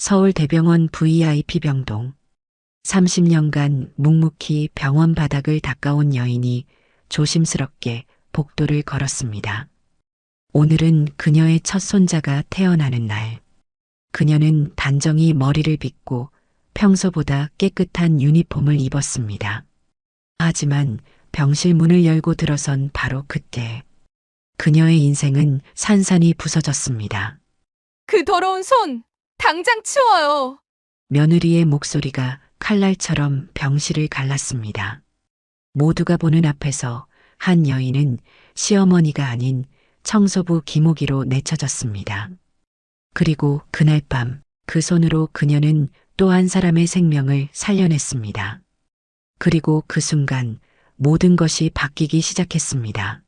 서울대병원 VIP 병동. 30년간 묵묵히 병원 바닥을 닦아온 여인이 조심스럽게 복도를 걸었습니다. 오늘은 그녀의 첫 손자가 태어나는 날. 그녀는 단정히 머리를 빗고 평소보다 깨끗한 유니폼을 입었습니다. 하지만 병실 문을 열고 들어선 바로 그때 그녀의 인생은 산산이 부서졌습니다. 그 더러운 손! 당장 치워요! 며느리의 목소리가 칼날처럼 병실을 갈랐습니다. 모두가 보는 앞에서 한 여인은 시어머니가 아닌 청소부 김옥이로 내쳐졌습니다. 그리고 그날 밤 그 손으로 그녀는 또 한 사람의 생명을 살려냈습니다. 그리고 그 순간 모든 것이 바뀌기 시작했습니다.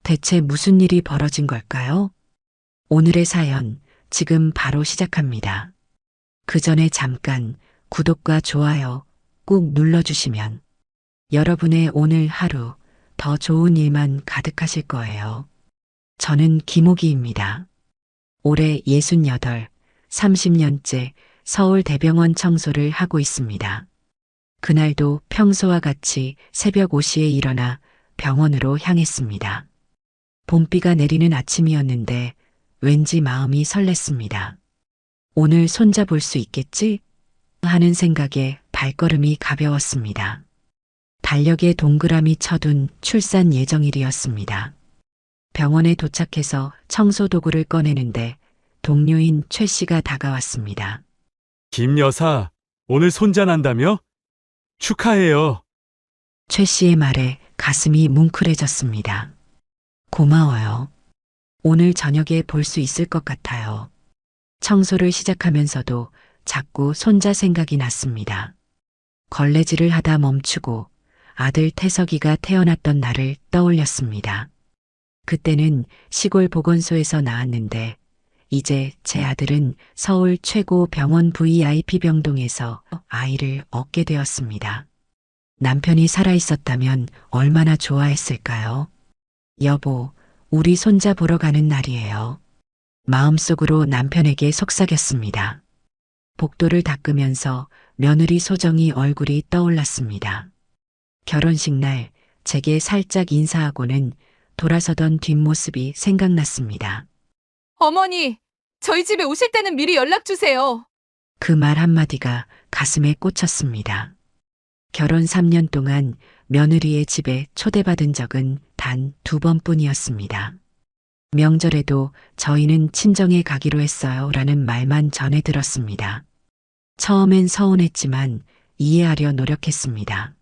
대체 무슨 일이 벌어진 걸까요? 오늘의 사연 지금 바로 시작합니다. 그 전에 잠깐 구독과 좋아요 꾹 눌러주시면 여러분의 오늘 하루 더 좋은 일만 가득하실 거예요. 저는 김옥이입니다. 올해 68, 30년째 서울대병원 청소를 하고 있습니다. 그날도 평소와 같이 새벽 5시에 일어나 병원으로 향했습니다. 봄비가 내리는 아침이었는데 왠지 마음이 설렜습니다. 오늘 손자 볼 수 있겠지? 하는 생각에 발걸음이 가벼웠습니다. 달력에 동그라미 쳐둔 출산 예정일이었습니다. 병원에 도착해서 청소 도구를 꺼내는데 동료인 최 씨가 다가왔습니다. 김 여사, 오늘 손자 난다며? 축하해요. 최 씨의 말에 가슴이 뭉클해졌습니다. 고마워요. 오늘 저녁에 볼 수 있을 것 같아요. 청소를 시작하면서도 자꾸 손자 생각이 났습니다. 걸레질을 하다 멈추고 아들 태석이가 태어났던 날을 떠올렸습니다. 그때는 시골 보건소에서 나왔는데 이제 제 아들은 서울 최고 병원 VIP 병동에서 아이를 얻게 되었습니다. 남편이 살아있었다면 얼마나 좋아했을까요? 여보, 우리 손자 보러 가는 날이에요. 마음속으로 남편에게 속삭였습니다. 복도를 닦으면서 며느리 소정이 얼굴이 떠올랐습니다. 결혼식 날 제게 살짝 인사하고는 돌아서던 뒷모습이 생각났습니다. 어머니, 저희 집에 오실 때는 미리 연락 주세요. 그 말 한마디가 가슴에 꽂혔습니다. 결혼 3년 동안 며느리의 집에 초대받은 적은 단 2번뿐이었습니다. 명절에도 저희는 친정에 가기로 했어요 라는 말만 전해 들었습니다. 처음엔 서운했지만 이해하려 노력했습니다.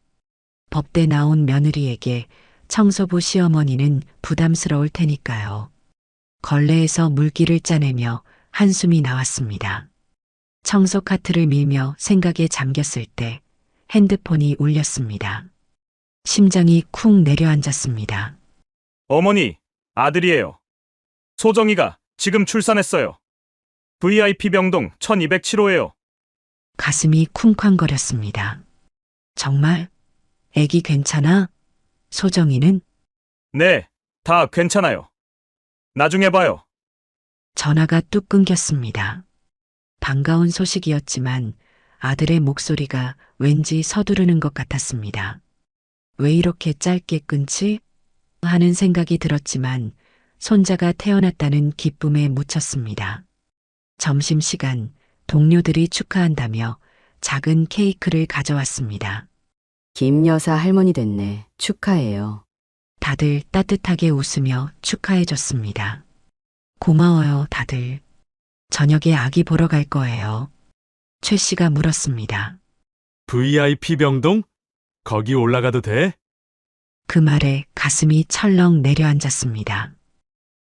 법대 나온 며느리에게 청소부 시어머니는 부담스러울 테니까요. 걸레에서 물기를 짜내며 한숨이 나왔습니다. 청소 카트를 밀며 생각에 잠겼을 때 핸드폰이 울렸습니다. 심장이 쿵 내려앉았습니다. 어머니, 아들이에요. 소정이가 지금 출산했어요. VIP 병동 1207호예요. 가슴이 쿵쾅거렸습니다. 정말? 애기 괜찮아? 소정이는? 네, 다 괜찮아요. 나중에 봐요. 전화가 뚝 끊겼습니다. 반가운 소식이었지만 아들의 목소리가 왠지 서두르는 것 같았습니다. 왜 이렇게 짧게 끊지? 하는 생각이 들었지만 손자가 태어났다는 기쁨에 묻혔습니다. 점심시간 동료들이 축하한다며 작은 케이크를 가져왔습니다. 김 여사 할머니 됐네. 축하해요. 다들 따뜻하게 웃으며 축하해줬습니다. 고마워요, 다들. 저녁에 아기 보러 갈 거예요. 최 씨가 물었습니다. VIP 병동? 거기 올라가도 돼? 그 말에 가슴이 철렁 내려앉았습니다.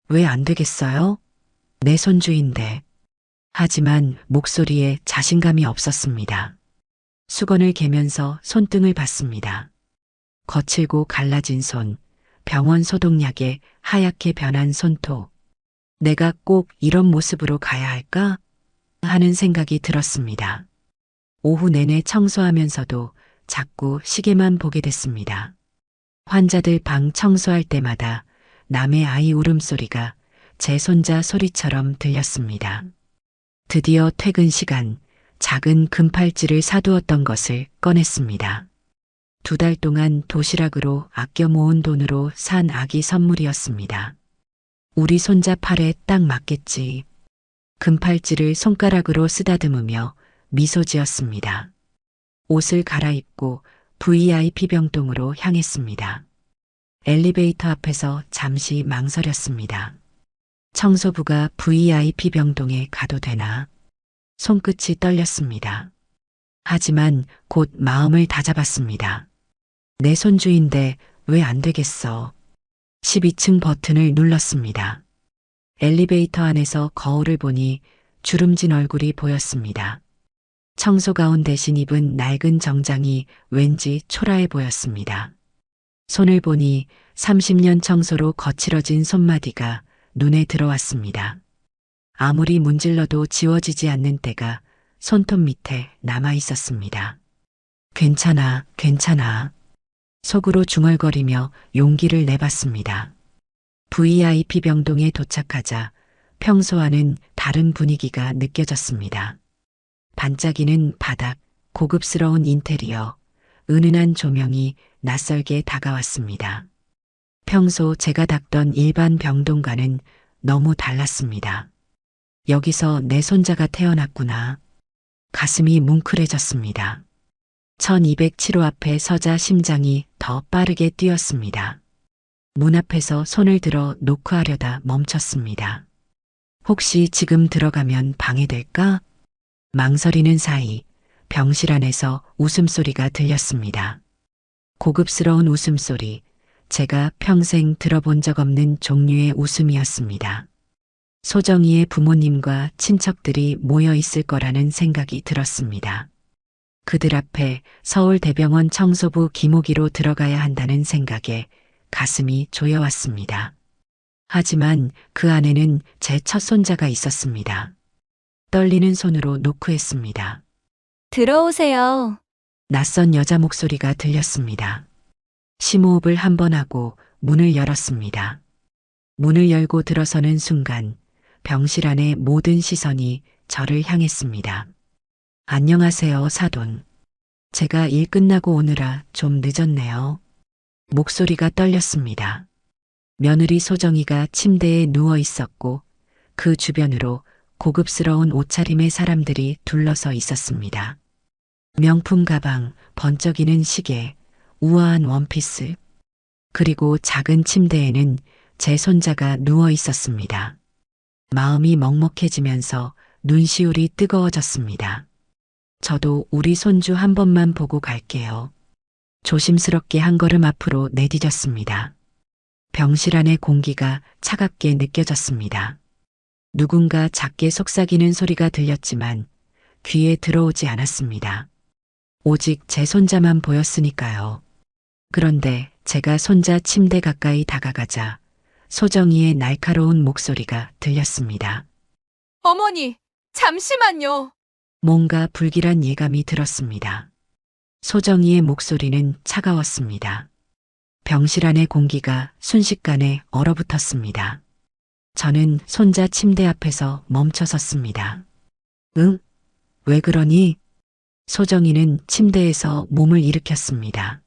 왜 안 되겠어요? 내 손주인데. 하지만 목소리에 자신감이 없었습니다. 수건을 개면서 손등을 봤습니다. 거칠고 갈라진 손, 병원 소독약에 하얗게 변한 손톱. 내가 꼭 이런 모습으로 가야 할까? 하는 생각이 들었습니다. 오후 내내 청소하면서도 자꾸 시계만 보게 됐습니다. 환자들 방 청소할 때마다 남의 아이 울음소리가 제 손자 소리처럼 들렸습니다. 드디어 퇴근 시간, 작은 금팔찌를 사두었던 것을 꺼냈습니다. 2달 동안 도시락으로 아껴 모은 돈으로 산 아기 선물이었습니다. 우리 손자 팔에 딱 맞겠지. 금팔찌를 손가락으로 쓰다듬으며 미소 지었습니다. 옷을 갈아입고 VIP 병동으로 향했습니다. 엘리베이터 앞에서 잠시 망설였습니다. 청소부가 VIP 병동에 가도 되나? 손끝이 떨렸습니다. 하지만 곧 마음을 다잡았습니다. 내 손주인데 왜 안 되겠어? 12층 버튼을 눌렀습니다. 엘리베이터 안에서 거울을 보니 주름진 얼굴이 보였습니다. 청소 가운 대신 입은 낡은 정장이 왠지 초라해 보였습니다. 손을 보니 30년 청소로 거칠어진 손마디가 눈에 들어왔습니다. 아무리 문질러도 지워지지 않는 때가 손톱 밑에 남아 있었습니다. 괜찮아, 괜찮아. 속으로 중얼거리며 용기를 내봤습니다. VIP 병동에 도착하자 평소와는 다른 분위기가 느껴졌습니다. 반짝이는 바닥, 고급스러운 인테리어, 은은한 조명이 낯설게 다가왔습니다. 평소 제가 닦던 일반 병동과는 너무 달랐습니다. 여기서 내 손자가 태어났구나. 가슴이 뭉클해졌습니다. 1207호 앞에 서자 심장이 더 빠르게 뛰었습니다. 문 앞에서 손을 들어 노크하려다 멈췄습니다. 혹시 지금 들어가면 방해될까? 망설이는 사이 병실 안에서 웃음소리가 들렸습니다. 고급스러운 웃음소리, 제가 평생 들어본 적 없는 종류의 웃음이었습니다. 소정이의 부모님과 친척들이 모여 있을 거라는 생각이 들었습니다. 그들 앞에 서울대병원 청소부 김옥이로 들어가야 한다는 생각에 가슴이 조여왔습니다. 하지만 그 안에는 제 첫 손자가 있었습니다. 떨리는 손으로 노크했습니다. 들어오세요. 낯선 여자 목소리가 들렸습니다. 심호흡을 한 번 하고 문을 열었습니다. 문을 열고 들어서는 순간 병실 안의 모든 시선이 저를 향했습니다. 안녕하세요, 사돈. 제가 일 끝나고 오느라 좀 늦었네요. 목소리가 떨렸습니다. 며느리 소정이가 침대에 누워 있었고 그 주변으로 고급스러운 옷차림의 사람들이 둘러서 있었습니다. 명품 가방, 번쩍이는 시계, 우아한 원피스, 그리고 작은 침대에는 제 손자가 누워 있었습니다. 마음이 먹먹해지면서 눈시울이 뜨거워졌습니다. 저도 우리 손주 한 번만 보고 갈게요. 조심스럽게 한 걸음 앞으로 내디뎠습니다. 병실 안의 공기가 차갑게 느껴졌습니다. 누군가 작게 속삭이는 소리가 들렸지만 귀에 들어오지 않았습니다. 오직 제 손자만 보였으니까요. 그런데 제가 손자 침대 가까이 다가가자 소정이의 날카로운 목소리가 들렸습니다. 어머니, 잠시만요. 뭔가 불길한 예감이 들었습니다. 소정이의 목소리는 차가웠습니다. 병실 안의 공기가 순식간에 얼어붙었습니다. 저는 손자 침대 앞에서 멈춰섰습니다. 응? 왜 그러니? 소정이는 침대에서 몸을 일으켰습니다.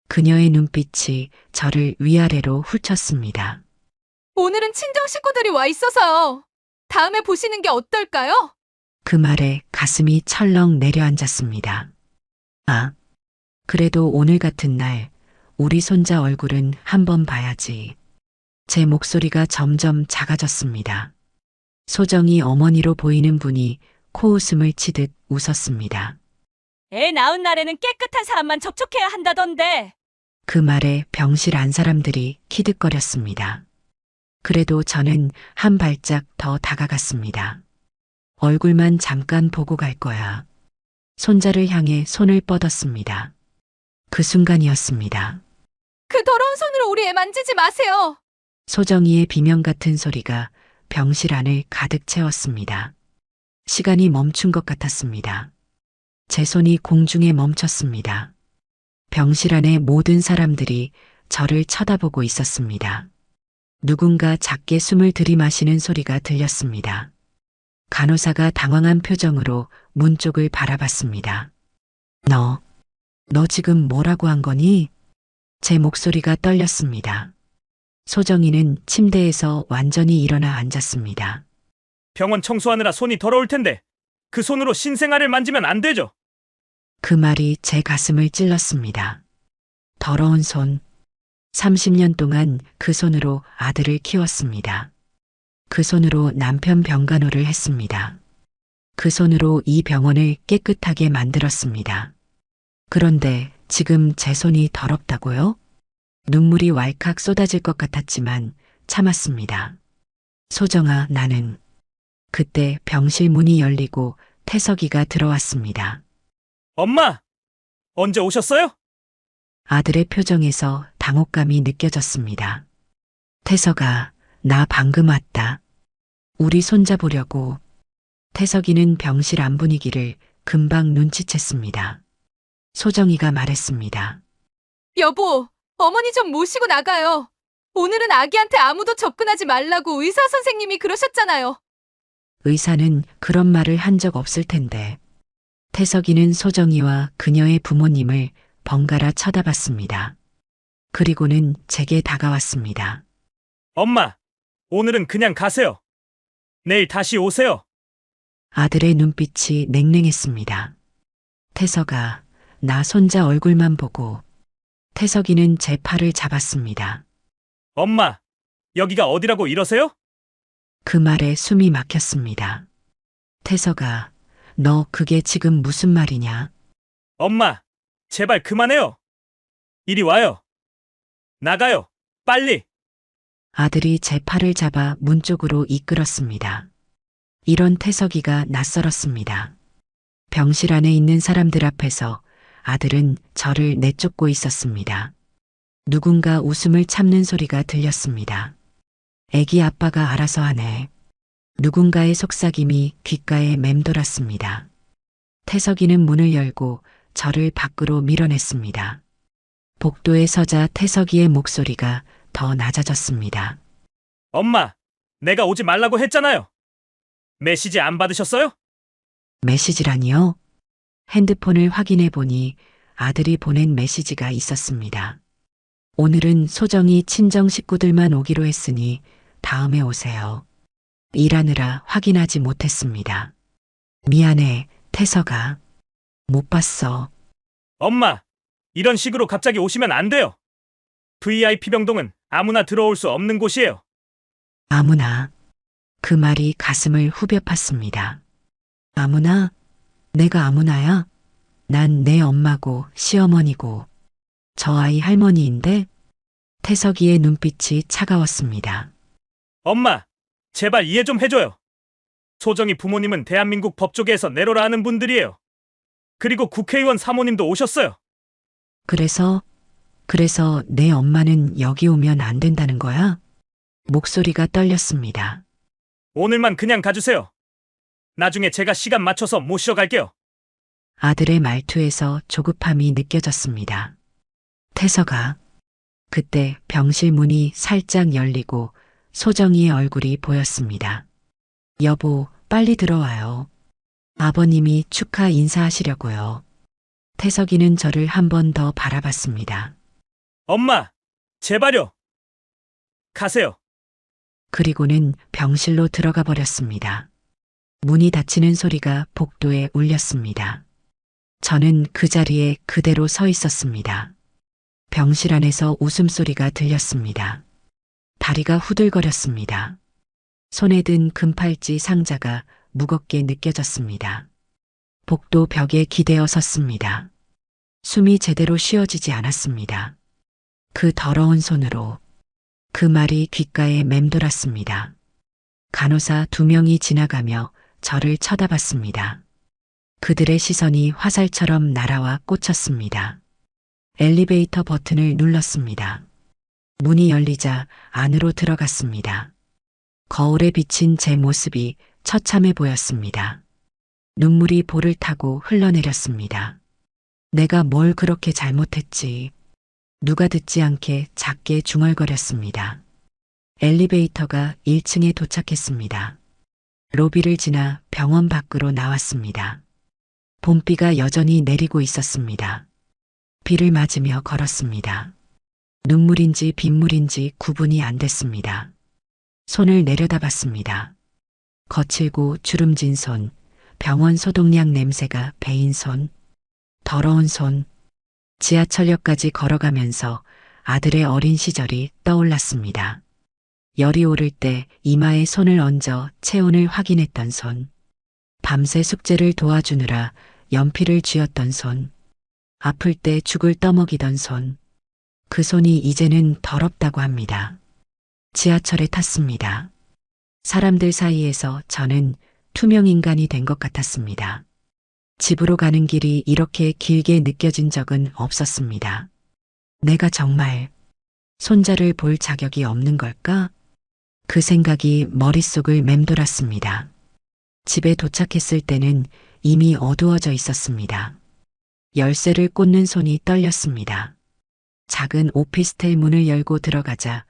그녀의 눈빛이 저를 위아래로 훑쳤습니다. 오늘은 친정 식구들이 와 있어서요. 다음에 보시는 게 어떨까요? 그 말에 가슴이 철렁 내려앉았습니다. 아, 그래도 오늘 같은 날 우리 손자 얼굴은 한번 봐야지. 제 목소리가 점점 작아졌습니다. 소정이 어머니로 보이는 분이 코웃음을 치듯 웃었습니다. 애 낳은 날에는 깨끗한 사람만 접촉해야 한다던데. 그 말에 병실 안 사람들이 키득거렸습니다. 그래도 저는 한 발짝 더 다가갔습니다. 얼굴만 잠깐 보고 갈 거야. 손자를 향해 손을 뻗었습니다. 그 순간이었습니다. 그 더러운 손으로 우리 애 만지지 마세요. 소정이의 비명 같은 소리가 병실 안을 가득 채웠습니다. 시간이 멈춘 것 같았습니다. 제 손이 공중에 멈췄습니다. 병실 안의 모든 사람들이 저를 쳐다보고 있었습니다. 누군가 작게 숨을 들이마시는 소리가 들렸습니다. 간호사가 당황한 표정으로 문 쪽을 바라봤습니다. 너 지금 뭐라고 한 거니? 제 목소리가 떨렸습니다. 소정이는 침대에서 완전히 일어나 앉았습니다. 병원 청소하느라 손이 더러울 텐데 그 손으로 신생아를 만지면 안 되죠. 그 말이 제 가슴을 찔렀습니다. 더러운 손. 30년 동안 그 손으로 아들을 키웠습니다. 그 손으로 남편 병간호를 했습니다. 그 손으로 이 병원을 깨끗하게 만들었습니다. 그런데 지금 제 손이 더럽다고요? 눈물이 왈칵 쏟아질 것 같았지만 참았습니다. 소정아, 나는. 그때 병실 문이 열리고 태석이가 들어왔습니다. 엄마! 언제 오셨어요? 아들의 표정에서 당혹감이 느껴졌습니다. 태석아, 나 방금 왔다. 우리 손자 보려고. 태석이는 병실 안 분위기를 금방 눈치챘습니다. 소정이가 말했습니다. 여보, 어머니 좀 모시고 나가요. 오늘은 아기한테 아무도 접근하지 말라고 의사 선생님이 그러셨잖아요. 의사는 그런 말을 한 적 없을 텐데. 태석이는 소정이와 그녀의 부모님을 번갈아 쳐다봤습니다. 그리고는 제게 다가왔습니다. 엄마! 오늘은 그냥 가세요. 내일 다시 오세요. 아들의 눈빛이 냉랭했습니다. 태석아, 나 손자 얼굴만 보고. 태석이는 제 팔을 잡았습니다. 엄마! 여기가 어디라고 이러세요? 그 말에 숨이 막혔습니다. 태석아, 너 그게 지금 무슨 말이냐? 엄마! 제발 그만해요. 이리 와요. 나가요. 빨리. 아들이 제 팔을 잡아 문 쪽으로 이끌었습니다. 이런 태석이가 낯설었습니다. 병실 안에 있는 사람들 앞에서 아들은 저를 내쫓고 있었습니다. 누군가 웃음을 참는 소리가 들렸습니다. 애기 아빠가 알아서 하네. 누군가의 속삭임이 귓가에 맴돌았습니다. 태석이는 문을 열고 저를 밖으로 밀어냈습니다. 복도에 서자 태석이의 목소리가 더 낮아졌습니다. 엄마! 내가 오지 말라고 했잖아요. 메시지 안 받으셨어요? 메시지라니요? 핸드폰을 확인해 보니 아들이 보낸 메시지가 있었습니다. 오늘은 소정이 친정 식구들만 오기로 했으니 다음에 오세요. 일하느라 확인하지 못했습니다. 미안해, 태석아. 못 봤어. 엄마! 이런 식으로 갑자기 오시면 안 돼요. VIP 병동은 아무나 들어올 수 없는 곳이에요. 아무나. 그 말이 가슴을 후벼 팠습니다. 아무나? 내가 아무나야? 난 내 엄마고 시어머니고 저 아이 할머니인데? 태석이의 눈빛이 차가웠습니다. 엄마! 제발 이해 좀 해줘요. 소정이 부모님은 대한민국 법조계에서 내로라 하는 분들이에요. 그리고 국회의원 사모님도 오셨어요. 그래서 내 엄마는 여기 오면 안 된다는 거야? 목소리가 떨렸습니다. 오늘만 그냥 가주세요. 나중에 제가 시간 맞춰서 모시러 갈게요. 아들의 말투에서 조급함이 느껴졌습니다. 태석아. 그때 병실 문이 살짝 열리고 소정이의 얼굴이 보였습니다. 여보, 빨리 들어와요. 아버님이 축하 인사하시려고요. 태석이는 저를 한 번 더 바라봤습니다. 엄마! 제발요. 가세요. 그리고는 병실로 들어가 버렸습니다. 문이 닫히는 소리가 복도에 울렸습니다. 저는 그 자리에 그대로 서 있었습니다. 병실 안에서 웃음소리가 들렸습니다. 다리가 후들거렸습니다. 손에 든 금팔찌 상자가 무겁게 느껴졌습니다. 복도 벽에 기대어 섰습니다. 숨이 제대로 쉬어지지 않았습니다. 그 더러운 손으로. 그 말이 귓가에 맴돌았습니다. 간호사 2명이 지나가며 저를 쳐다봤습니다. 그들의 시선이 화살처럼 날아와 꽂혔습니다. 엘리베이터 버튼을 눌렀습니다. 문이 열리자 안으로 들어갔습니다. 거울에 비친 제 모습이 처참해 보였습니다. 눈물이 볼을 타고 흘러내렸습니다. 내가 뭘 그렇게 잘못했지. 누가 듣지 않게 작게 중얼거렸습니다. 엘리베이터가 1층에 도착했습니다. 로비를 지나 병원 밖으로 나왔습니다. 봄비가 여전히 내리고 있었습니다. 비를 맞으며 걸었습니다. 눈물인지 빗물인지 구분이 안 됐습니다. 손을 내려다봤습니다. 거칠고 주름진 손, 병원 소독약 냄새가 배인 손, 더러운 손, 지하철역까지 걸어가면서 아들의 어린 시절이 떠올랐습니다. 열이 오를 때 이마에 손을 얹어 체온을 확인했던 손, 밤새 숙제를 도와주느라 연필을 쥐었던 손, 아플 때 죽을 떠먹이던 손, 그 손이 이제는 더럽다고 합니다. 지하철에 탔습니다. 사람들 사이에서 저는 투명 인간이 된 것 같았습니다. 집으로 가는 길이 이렇게 길게 느껴진 적은 없었습니다. 내가 정말 손자를 볼 자격이 없는 걸까? 그 생각이 머릿속을 맴돌았습니다. 집에 도착했을 때는 이미 어두워져 있었습니다. 열쇠를 꽂는 손이 떨렸습니다. 작은 오피스텔 문을 열고 들어가자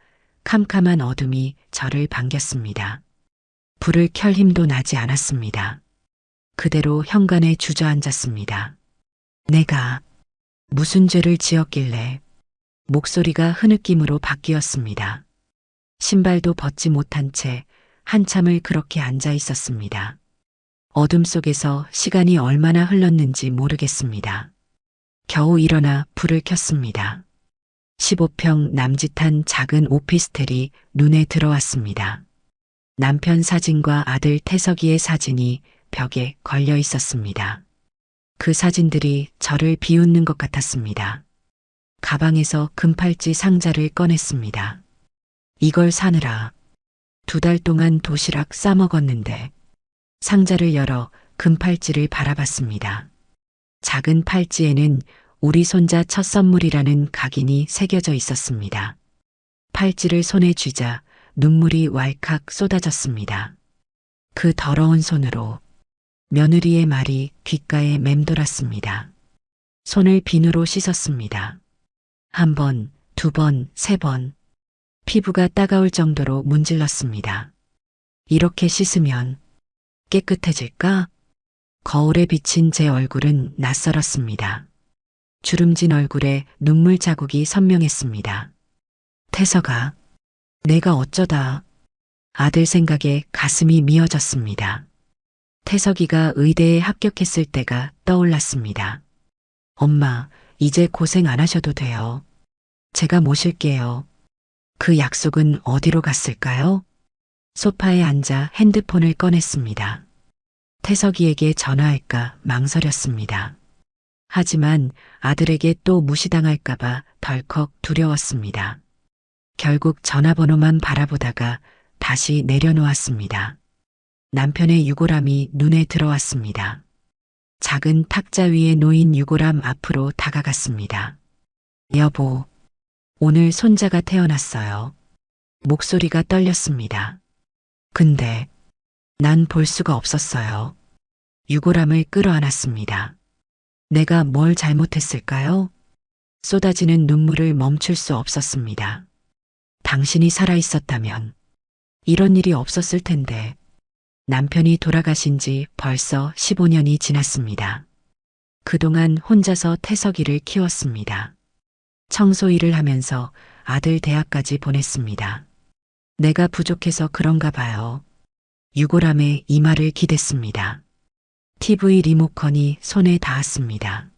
캄캄한 어둠이 저를 반겼습니다. 불을 켤 힘도 나지 않았습니다. 그대로 현관에 주저앉았습니다. 내가 무슨 죄를 지었길래 목소리가 흐느낌으로 바뀌었습니다. 신발도 벗지 못한 채 한참을 그렇게 앉아 있었습니다. 어둠 속에서 시간이 얼마나 흘렀는지 모르겠습니다. 겨우 일어나 불을 켰습니다. 15평 남짓한 작은 오피스텔이 눈에 들어왔습니다. 남편 사진과 아들 태석이의 사진이 벽에 걸려 있었습니다. 그 사진들이 저를 비웃는 것 같았습니다. 가방에서 금팔찌 상자를 꺼냈습니다. 이걸 사느라 2달 동안 도시락 싸먹었는데 상자를 열어 금팔찌를 바라봤습니다. 작은 팔찌에는 우리 손자 첫 선물이라는 각인이 새겨져 있었습니다. 팔찌를 손에 쥐자 눈물이 왈칵 쏟아졌습니다. 그 더러운 손으로 며느리의 말이 귓가에 맴돌았습니다. 손을 비누로 씻었습니다. 1번, 2번, 3번. 피부가 따가울 정도로 문질렀습니다. 이렇게 씻으면 깨끗해질까? 거울에 비친 제 얼굴은 낯설었습니다. 주름진 얼굴에 눈물 자국이 선명했습니다. 태석아, 내가 어쩌다. 아들 생각에 가슴이 미어졌습니다. 태석이가 의대에 합격했을 때가 떠올랐습니다. 엄마, 이제 고생 안 하셔도 돼요. 제가 모실게요. 그 약속은 어디로 갔을까요? 소파에 앉아 핸드폰을 꺼냈습니다. 태석이에게 전화할까 망설였습니다. 하지만 아들에게 또 무시당할까봐 덜컥 두려웠습니다. 결국 전화번호만 바라보다가 다시 내려놓았습니다. 남편의 유골함이 눈에 들어왔습니다. 작은 탁자 위에 놓인 유골함 앞으로 다가갔습니다. 여보, 오늘 손자가 태어났어요. 목소리가 떨렸습니다. 근데 난 볼 수가 없었어요. 유골함을 끌어안았습니다. 내가 뭘 잘못했을까요? 쏟아지는 눈물을 멈출 수 없었습니다. 당신이 살아있었다면 이런 일이 없었을 텐데. 남편이 돌아가신 지 벌써 15년이 지났습니다. 그동안 혼자서 태석이를 키웠습니다. 청소 일을 하면서 아들 대학까지 보냈습니다. 내가 부족해서 그런가 봐요. 유골함에 이마를 기댔습니다. TV 리모컨이 손에 닿았습니다.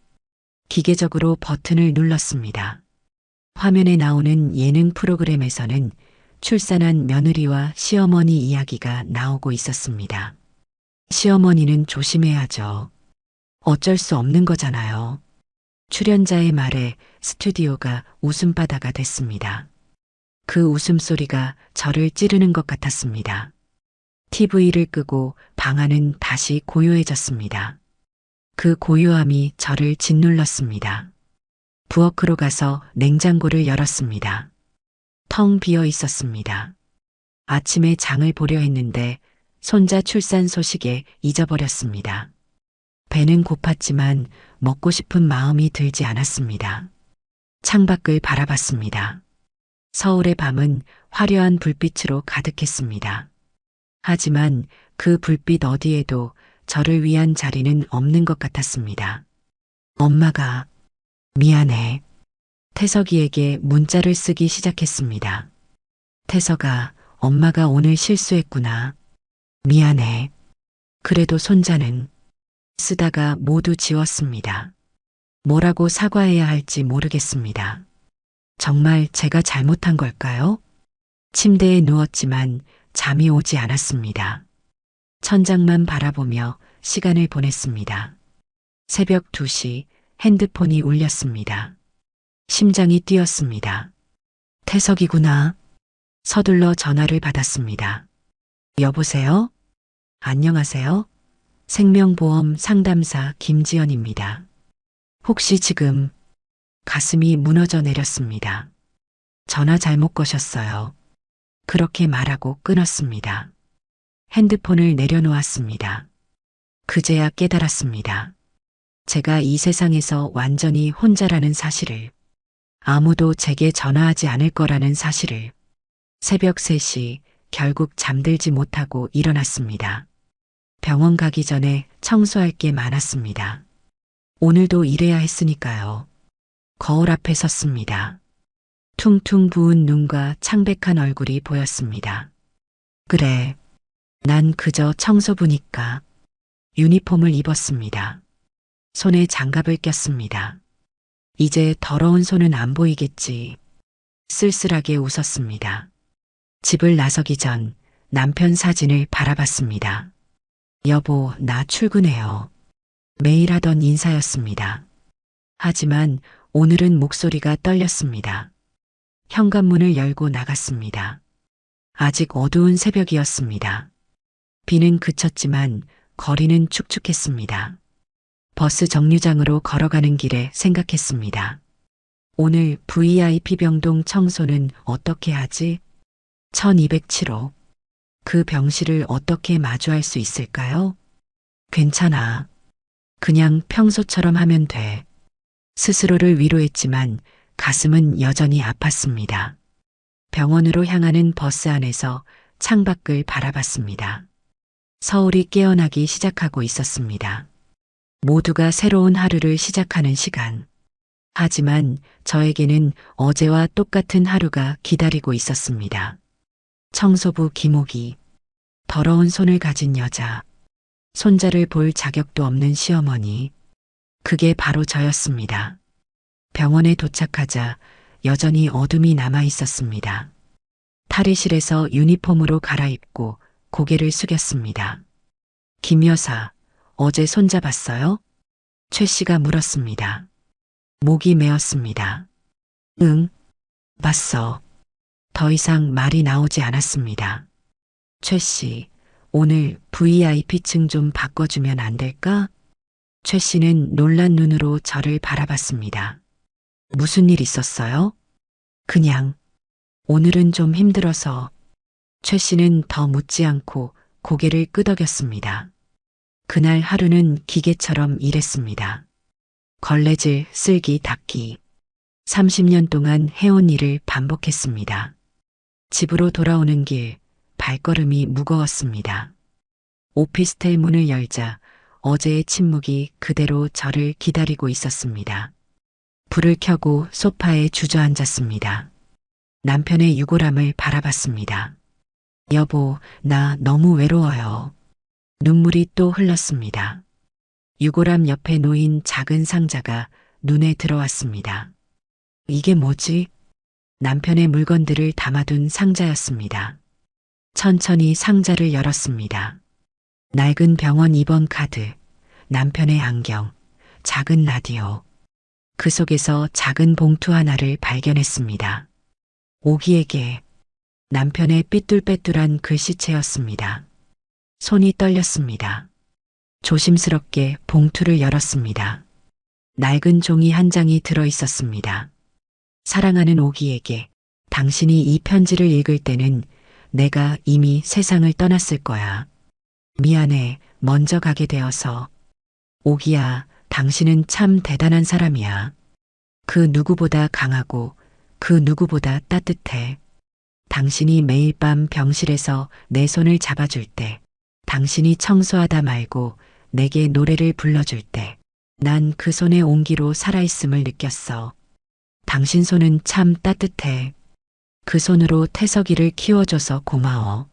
기계적으로 버튼을 눌렀습니다. 화면에 나오는 예능 프로그램에서는 출산한 며느리와 시어머니 이야기가 나오고 있었습니다. 시어머니는 조심해야죠. 어쩔 수 없는 거잖아요. 출연자의 말에 스튜디오가 웃음바다가 됐습니다. 그 웃음소리가 저를 찌르는 것 같았습니다. TV를 끄고 방 안은 다시 고요해졌습니다. 그 고요함이 저를 짓눌렀습니다. 부엌으로 가서 냉장고를 열었습니다. 텅 비어 있었습니다. 아침에 장을 보려 했는데 손자 출산 소식에 잊어버렸습니다. 배는 고팠지만 먹고 싶은 마음이 들지 않았습니다. 창밖을 바라봤습니다. 서울의 밤은 화려한 불빛으로 가득했습니다. 하지만 그 불빛 어디에도 저를 위한 자리는 없는 것 같았습니다. 엄마가 미안해. 태석이에게 문자를 쓰기 시작했습니다. 태석아, 엄마가 오늘 실수했구나. 미안해. 그래도 손자는 쓰다가 모두 지웠습니다. 뭐라고 사과해야 할지 모르겠습니다. 정말 제가 잘못한 걸까요? 침대에 누웠지만 잠이 오지 않았습니다. 천장만 바라보며 시간을 보냈습니다. 새벽 2시 핸드폰이 울렸습니다. 심장이 뛰었습니다. 태석이구나. 서둘러 전화를 받았습니다. 여보세요? 안녕하세요? 생명보험 상담사 김지연입니다. 혹시 지금 가슴이 무너져 내렸습니다. 전화 잘못 거셨어요. 그렇게 말하고 끊었습니다. 핸드폰을 내려놓았습니다. 그제야 깨달았습니다. 제가 이 세상에서 완전히 혼자라는 사실을, 아무도 제게 전화하지 않을 거라는 사실을. 새벽 3시 결국 잠들지 못하고 일어났습니다. 병원 가기 전에 청소할 게 많았습니다. 오늘도 일해야 했으니까요. 거울 앞에 섰습니다. 퉁퉁 부은 눈과 창백한 얼굴이 보였습니다. 그래, 난 그저 청소부니까. 유니폼을 입었습니다. 손에 장갑을 꼈습니다. 이제 더러운 손은 안 보이겠지. 쓸쓸하게 웃었습니다. 집을 나서기 전 남편 사진을 바라봤습니다. 여보, 나 출근해요. 매일 하던 인사였습니다. 하지만 오늘은 목소리가 떨렸습니다. 현관문을 열고 나갔습니다. 아직 어두운 새벽이었습니다. 비는 그쳤지만 거리는 축축했습니다. 버스 정류장으로 걸어가는 길에 생각했습니다. 오늘 VIP 병동 청소는 어떻게 하지? 1207호. 그 병실을 어떻게 마주할 수 있을까요? 괜찮아. 그냥 평소처럼 하면 돼. 스스로를 위로했지만 가슴은 여전히 아팠습니다. 병원으로 향하는 버스 안에서 창밖을 바라봤습니다. 서울이 깨어나기 시작하고 있었습니다. 모두가 새로운 하루를 시작하는 시간. 하지만 저에게는 어제와 똑같은 하루가 기다리고 있었습니다. 청소부 김옥이, 더러운 손을 가진 여자, 손자를 볼 자격도 없는 시어머니. 그게 바로 저였습니다. 병원에 도착하자 여전히 어둠이 남아 있었습니다. 탈의실에서 유니폼으로 갈아입고 고개를 숙였습니다. 김 여사, 어제 손잡았어요? 최 씨가 물었습니다. 목이 메었습니다. 응, 봤어. 더 이상 말이 나오지 않았습니다. 최 씨, 오늘 VIP층 좀 바꿔주면 안 될까? 최 씨는 놀란 눈으로 저를 바라봤습니다. 무슨 일 있었어요? 그냥, 오늘은 좀 힘들어서. 최 씨는 더 묻지 않고 고개를 끄덕였습니다. 그날 하루는 기계처럼 일했습니다. 걸레질, 쓸기, 닦기. 30년 동안 해온 일을 반복했습니다. 집으로 돌아오는 길, 발걸음이 무거웠습니다. 오피스텔 문을 열자 어제의 침묵이 그대로 저를 기다리고 있었습니다. 불을 켜고 소파에 주저앉았습니다. 남편의 유골함을 바라봤습니다. 여보, 나 너무 외로워요. 눈물이 또 흘렀습니다. 유골함 옆에 놓인 작은 상자가 눈에 들어왔습니다. 이게 뭐지? 남편의 물건들을 담아둔 상자였습니다. 천천히 상자를 열었습니다. 낡은 병원 입원 카드, 남편의 안경, 작은 라디오. 그 속에서 작은 봉투 하나를 발견했습니다. 오기에게. 남편의 삐뚤빼뚤한 글씨체였습니다. 손이 떨렸습니다. 조심스럽게 봉투를 열었습니다. 낡은 종이 한 장이 들어 있었습니다. 사랑하는 오기에게, 당신이 이 편지를 읽을 때는 내가 이미 세상을 떠났을 거야. 미안해, 먼저 가게 되어서. 오기야, 당신은 참 대단한 사람이야. 그 누구보다 강하고 그 누구보다 따뜻해. 당신이 매일 밤 병실에서 내 손을 잡아줄 때 당신이 청소하다 말고 내게 노래를 불러줄 때 난 그 손의 온기로 살아있음을 느꼈어. 당신 손은 참 따뜻해. 그 손으로 태석이를 키워줘서 고마워.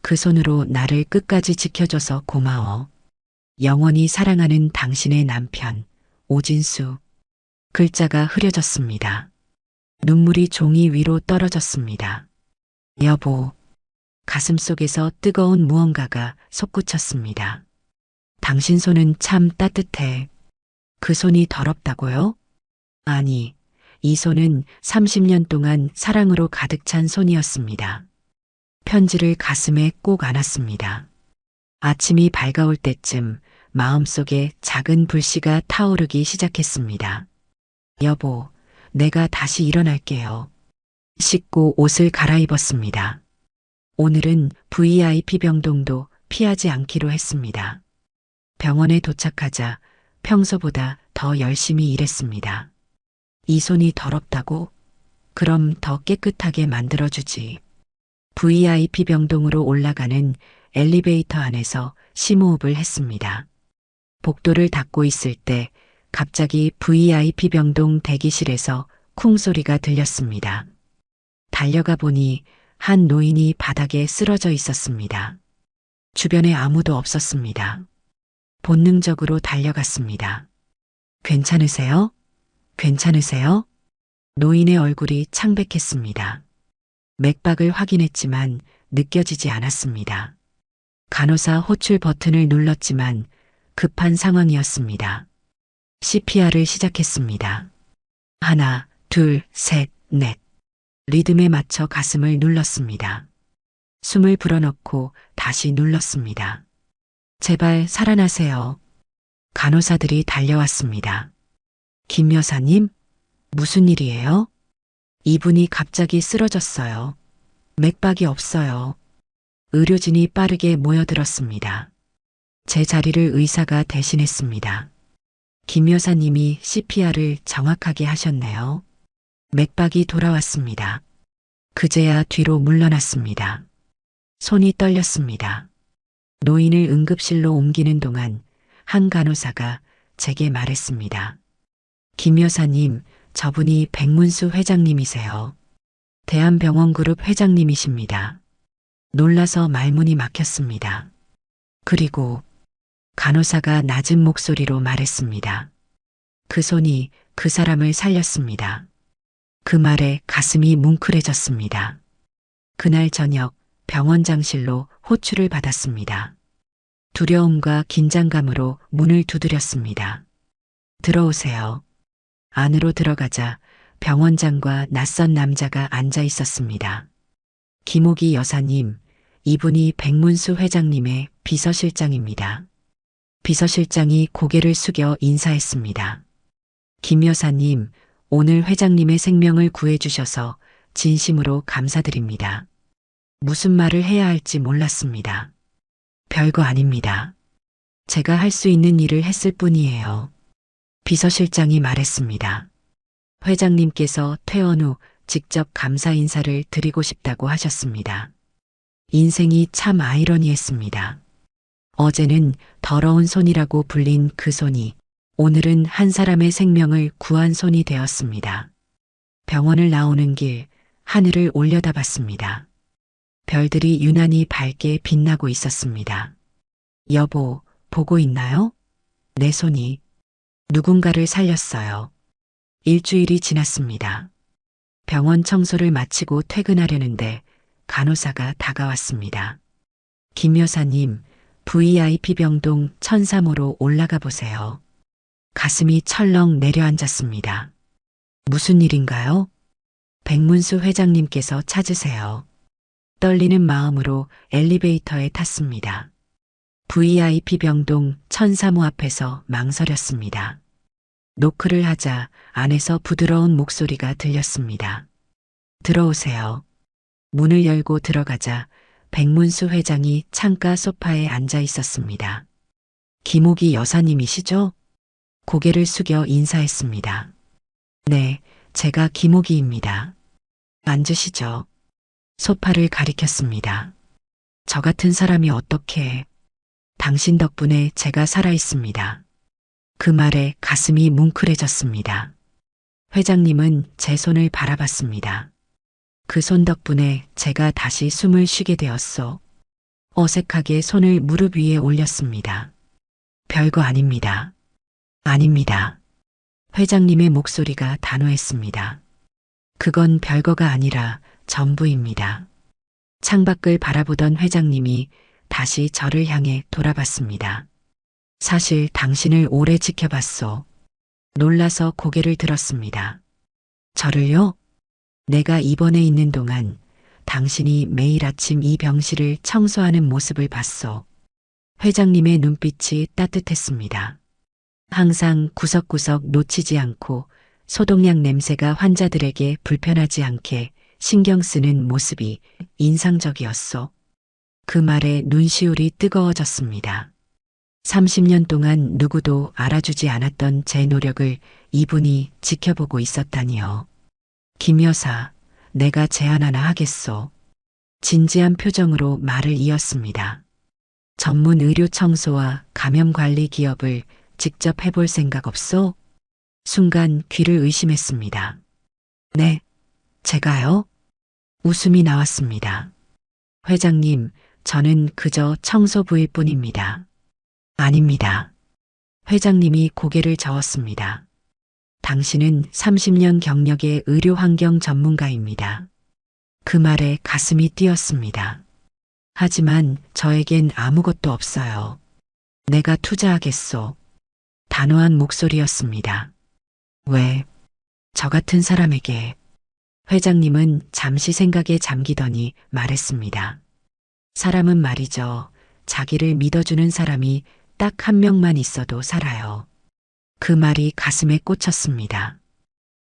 그 손으로 나를 끝까지 지켜줘서 고마워. 영원히 사랑하는 당신의 남편, 오진수. 글자가 흐려졌습니다. 눈물이 종이 위로 떨어졌습니다. 여보. 가슴속에서 뜨거운 무언가가 솟구쳤습니다. 당신 손은 참 따뜻해. 그 손이 더럽다고요? 아니, 이 손은 30년 동안 사랑으로 가득 찬 손이었습니다. 편지를 가슴에 꼭 안았습니다. 아침이 밝아올 때쯤 마음속에 작은 불씨가 타오르기 시작했습니다. 여보, 내가 다시 일어날게요. 씻고 옷을 갈아입었습니다. 오늘은 VIP 병동도 피하지 않기로 했습니다. 병원에 도착하자 평소보다 더 열심히 일했습니다. 이 손이 더럽다고? 그럼 더 깨끗하게 만들어주지. VIP 병동으로 올라가는 엘리베이터 안에서 심호흡을 했습니다. 복도를 닫고 있을 때 갑자기 VIP 병동 대기실에서 쿵 소리가 들렸습니다. 달려가 보니 한 노인이 바닥에 쓰러져 있었습니다. 주변에 아무도 없었습니다. 본능적으로 달려갔습니다. 괜찮으세요? 괜찮으세요? 노인의 얼굴이 창백했습니다. 맥박을 확인했지만 느껴지지 않았습니다. 간호사 호출 버튼을 눌렀지만 급한 상황이었습니다. CPR을 시작했습니다. 하나, 둘, 셋, 넷. 리듬에 맞춰 가슴을 눌렀습니다. 숨을 불어넣고 다시 눌렀습니다. 제발 살아나세요. 간호사들이 달려왔습니다. 김 여사님, 무슨 일이에요? 이분이 갑자기 쓰러졌어요. 맥박이 없어요. 의료진이 빠르게 모여들었습니다. 제 자리를 의사가 대신했습니다. 김 여사님이 CPR을 정확하게 하셨네요. 맥박이 돌아왔습니다. 그제야 뒤로 물러났습니다. 손이 떨렸습니다. 노인을 응급실로 옮기는 동안 한 간호사가 제게 말했습니다. 김 여사님, 저분이 백문수 회장님이세요. 대한병원그룹 회장님이십니다. 놀라서 말문이 막혔습니다. 그리고 간호사가 낮은 목소리로 말했습니다. 그 손이 그 사람을 살렸습니다. 그 말에 가슴이 뭉클해졌습니다. 그날 저녁 병원장실로 호출을 받았습니다. 두려움과 긴장감으로 문을 두드렸습니다. 들어오세요. 안으로 들어가자 병원장과 낯선 남자가 앉아 있었습니다. 김옥희 여사님, 이분이 백문수 회장님의 비서실장입니다. 비서실장이 고개를 숙여 인사했습니다. 김 여사님, 오늘 회장님의 생명을 구해주셔서 진심으로 감사드립니다. 무슨 말을 해야 할지 몰랐습니다. 별거 아닙니다. 제가 할 수 있는 일을 했을 뿐이에요. 비서실장이 말했습니다. 회장님께서 퇴원 후 직접 감사 인사를 드리고 싶다고 하셨습니다. 인생이 참 아이러니했습니다. 어제는 더러운 손이라고 불린 그 손이 오늘은 한 사람의 생명을 구한 손이 되었습니다. 병원을 나오는 길 하늘을 올려다봤습니다. 별들이 유난히 밝게 빛나고 있었습니다. 여보, 보고 있나요? 내 손이 누군가를 살렸어요. 일주일이 지났습니다. 병원 청소를 마치고 퇴근하려는데 간호사가 다가왔습니다. 김 여사님, VIP 병동 1003호로 올라가 보세요. 가슴이 철렁 내려앉았습니다. 무슨 일인가요? 백문수 회장님께서 찾으세요. 떨리는 마음으로 엘리베이터에 탔습니다. VIP 병동 1003호 앞에서 망설였습니다. 노크를 하자 안에서 부드러운 목소리가 들렸습니다. 들어오세요. 문을 열고 들어가자 백문수 회장이 창가 소파에 앉아 있었습니다. 김옥희 여사님이시죠? 고개를 숙여 인사했습니다. 네, 제가 김옥희입니다. 앉으시죠. 소파를 가리켰습니다. 저 같은 사람이 어떻게 당신 덕분에 제가 살아있습니다. 그 말에 가슴이 뭉클해졌습니다. 회장님은 제 손을 바라봤습니다. 그 손 덕분에 제가 다시 숨을 쉬게 되었소. 어색하게 손을 무릎 위에 올렸습니다. 별거 아닙니다. 아닙니다. 회장님의 목소리가 단호했습니다. 그건 별거가 아니라 전부입니다. 창밖을 바라보던 회장님이 다시 저를 향해 돌아봤습니다. 사실 당신을 오래 지켜봤소. 놀라서 고개를 들었습니다. 저를요? 내가 입원해 있는 동안 당신이 매일 아침 이 병실을 청소하는 모습을 봤소. 회장님의 눈빛이 따뜻했습니다. 항상 구석구석 놓치지 않고 소독약 냄새가 환자들에게 불편하지 않게 신경 쓰는 모습이 인상적이었소. 그 말에 눈시울이 뜨거워졌습니다. 30년 동안 누구도 알아주지 않았던 제 노력을 이분이 지켜보고 있었다니요. 김 여사, 내가 제안 하나 하겠소. 진지한 표정으로 말을 이었습니다. 전문 의료 청소와 감염 관리 기업을 직접 해볼 생각 없소? 순간 귀를 의심했습니다. 네, 제가요? 웃음이 나왔습니다. 회장님, 저는 그저 청소부일 뿐입니다. 아닙니다. 회장님이 고개를 저었습니다. 당신은 30년 경력의 의료 환경 전문가입니다. 그 말에 가슴이 뛰었습니다. 하지만 저에겐 아무것도 없어요. 내가 투자하겠소. 단호한 목소리였습니다. 왜? 저 같은 사람에게. 회장님은 잠시 생각에 잠기더니 말했습니다. 사람은 말이죠. 자기를 믿어주는 사람이 딱 한 명만 있어도 살아요. 그 말이 가슴에 꽂혔습니다.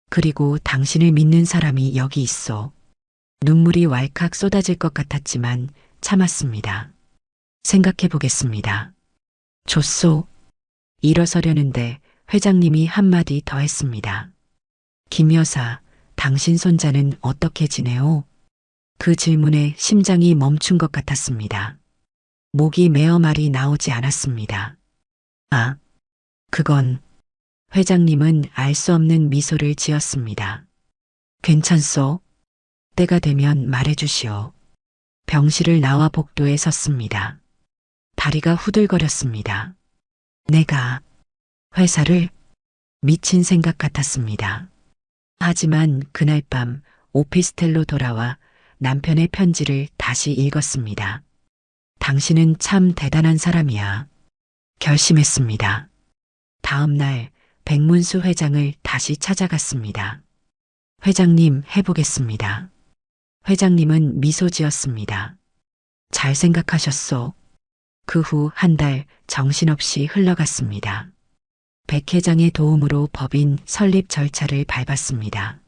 그리고 당신을 믿는 사람이 여기 있어. 눈물이 왈칵 쏟아질 것 같았지만 참았습니다. 생각해 보겠습니다. 좋소. 일어서려는데 회장님이 한마디 더 했습니다. 김 여사, 당신 손자는 어떻게 지내오? 그 질문에 심장이 멈춘 것 같았습니다. 목이 메어 말이 나오지 않았습니다. 아, 그건... 회장님은 알 수 없는 미소를 지었습니다. 괜찮소? 때가 되면 말해주시오. 병실을 나와 복도에 섰습니다. 다리가 후들거렸습니다. 내가 회사를 미친 생각 같았습니다. 하지만 그날 밤 오피스텔로 돌아와 남편의 편지를 다시 읽었습니다. 당신은 참 대단한 사람이야. 결심했습니다. 다음 날 백문수 회장을 다시 찾아갔습니다. 회장님, 해보겠습니다. 회장님은 미소 지었습니다. 잘 생각하셨소. 그 후 한 달 정신없이 흘러갔습니다. 백 회장의 도움으로 법인 설립 절차를 밟았습니다.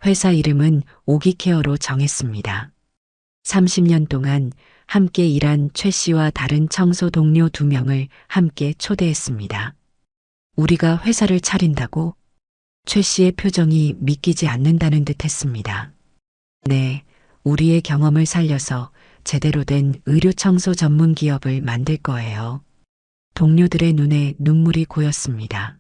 회사 이름은 오기케어로 정했습니다. 30년 동안 함께 일한 최 씨와 다른 청소 동료 2명을 함께 초대했습니다. 우리가 회사를 차린다고? 최 씨의 표정이 믿기지 않는다는 듯 했습니다. 네, 우리의 경험을 살려서 제대로 된 의료 청소 전문 기업을 만들 거예요. 동료들의 눈에 눈물이 고였습니다.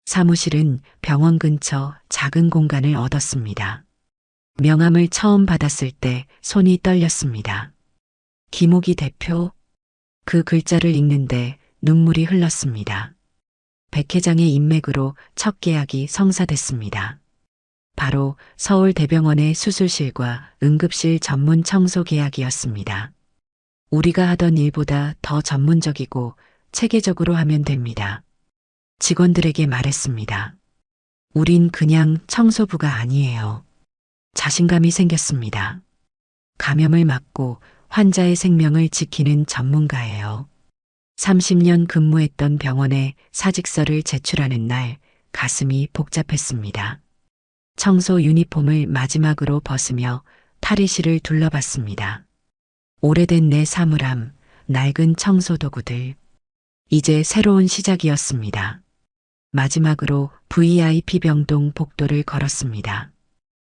사무실은 병원 근처 작은 공간을 얻었습니다. 명함을 처음 받았을 때 손이 떨렸습니다. 김옥희 대표? 그 글자를 읽는데 눈물이 흘렀습니다. 백 회장의 인맥으로 첫 계약이 성사됐습니다. 바로 서울대병원의 수술실과 응급실 전문 청소 계약이었습니다. 우리가 하던 일보다 더 전문적이고 체계적으로 하면 됩니다. 직원들에게 말했습니다. 우린 그냥 청소부가 아니에요. 자신감이 생겼습니다. 감염을 막고 환자의 생명을 지키는 전문가예요. 30년 근무했던 병원에 사직서를 제출하는 날 가슴이 복잡했습니다. 청소 유니폼을 마지막으로 벗으며 탈의실을 둘러봤습니다. 오래된 내 사물함, 낡은 청소 도구들. 이제 새로운 시작이었습니다. 마지막으로 VIP 병동 복도를 걸었습니다.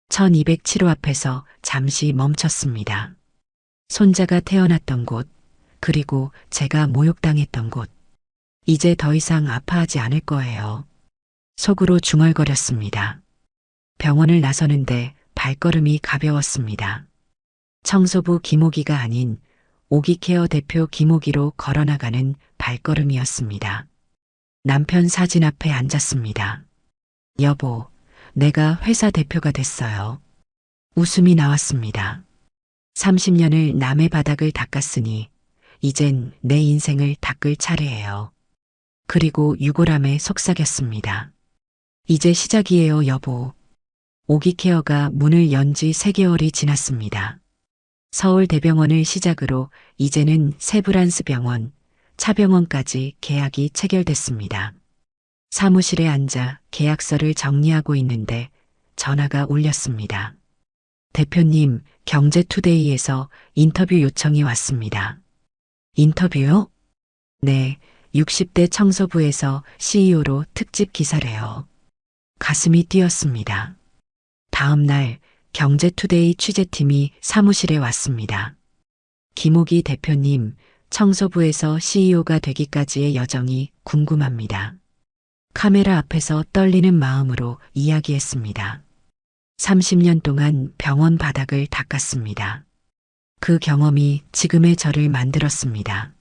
1207호 앞에서 잠시 멈췄습니다. 손자가 태어났던 곳, 그리고 제가 모욕당했던 곳. 이제 더 이상 아파하지 않을 거예요. 속으로 중얼거렸습니다. 병원을 나서는데 발걸음이 가벼웠습니다. 청소부 김옥이가 아닌 오기케어 대표 김옥이로 걸어나가는 발걸음이었습니다. 남편 사진 앞에 앉았습니다. 여보, 내가 회사 대표가 됐어요. 웃음이 나왔습니다. 30년을 남의 바닥을 닦았으니 이젠 내 인생을 닦을 차례예요. 그리고 유골함에 속삭였습니다. 이제 시작이에요, 여보. 오기케어가 문을 연 지 3개월이 지났습니다. 서울대병원을 시작으로 이제는 세브란스 병원, 차병원까지 계약이 체결됐습니다. 사무실에 앉아 계약서를 정리하고 있는데 전화가 울렸습니다. 대표님, 경제투데이에서 인터뷰 요청이 왔습니다. 인터뷰요? 네, 60대 청소부에서 CEO로 특집 기사래요. 가슴이 뛰었습니다. 다음 날 경제투데이 취재팀이 사무실에 왔습니다. 김옥이 대표님, 청소부에서 CEO가 되기까지의 여정이 궁금합니다. 카메라 앞에서 떨리는 마음으로 이야기했습니다. 30년 동안 병원 바닥을 닦았습니다. 그 경험이 지금의 저를 만들었습니다.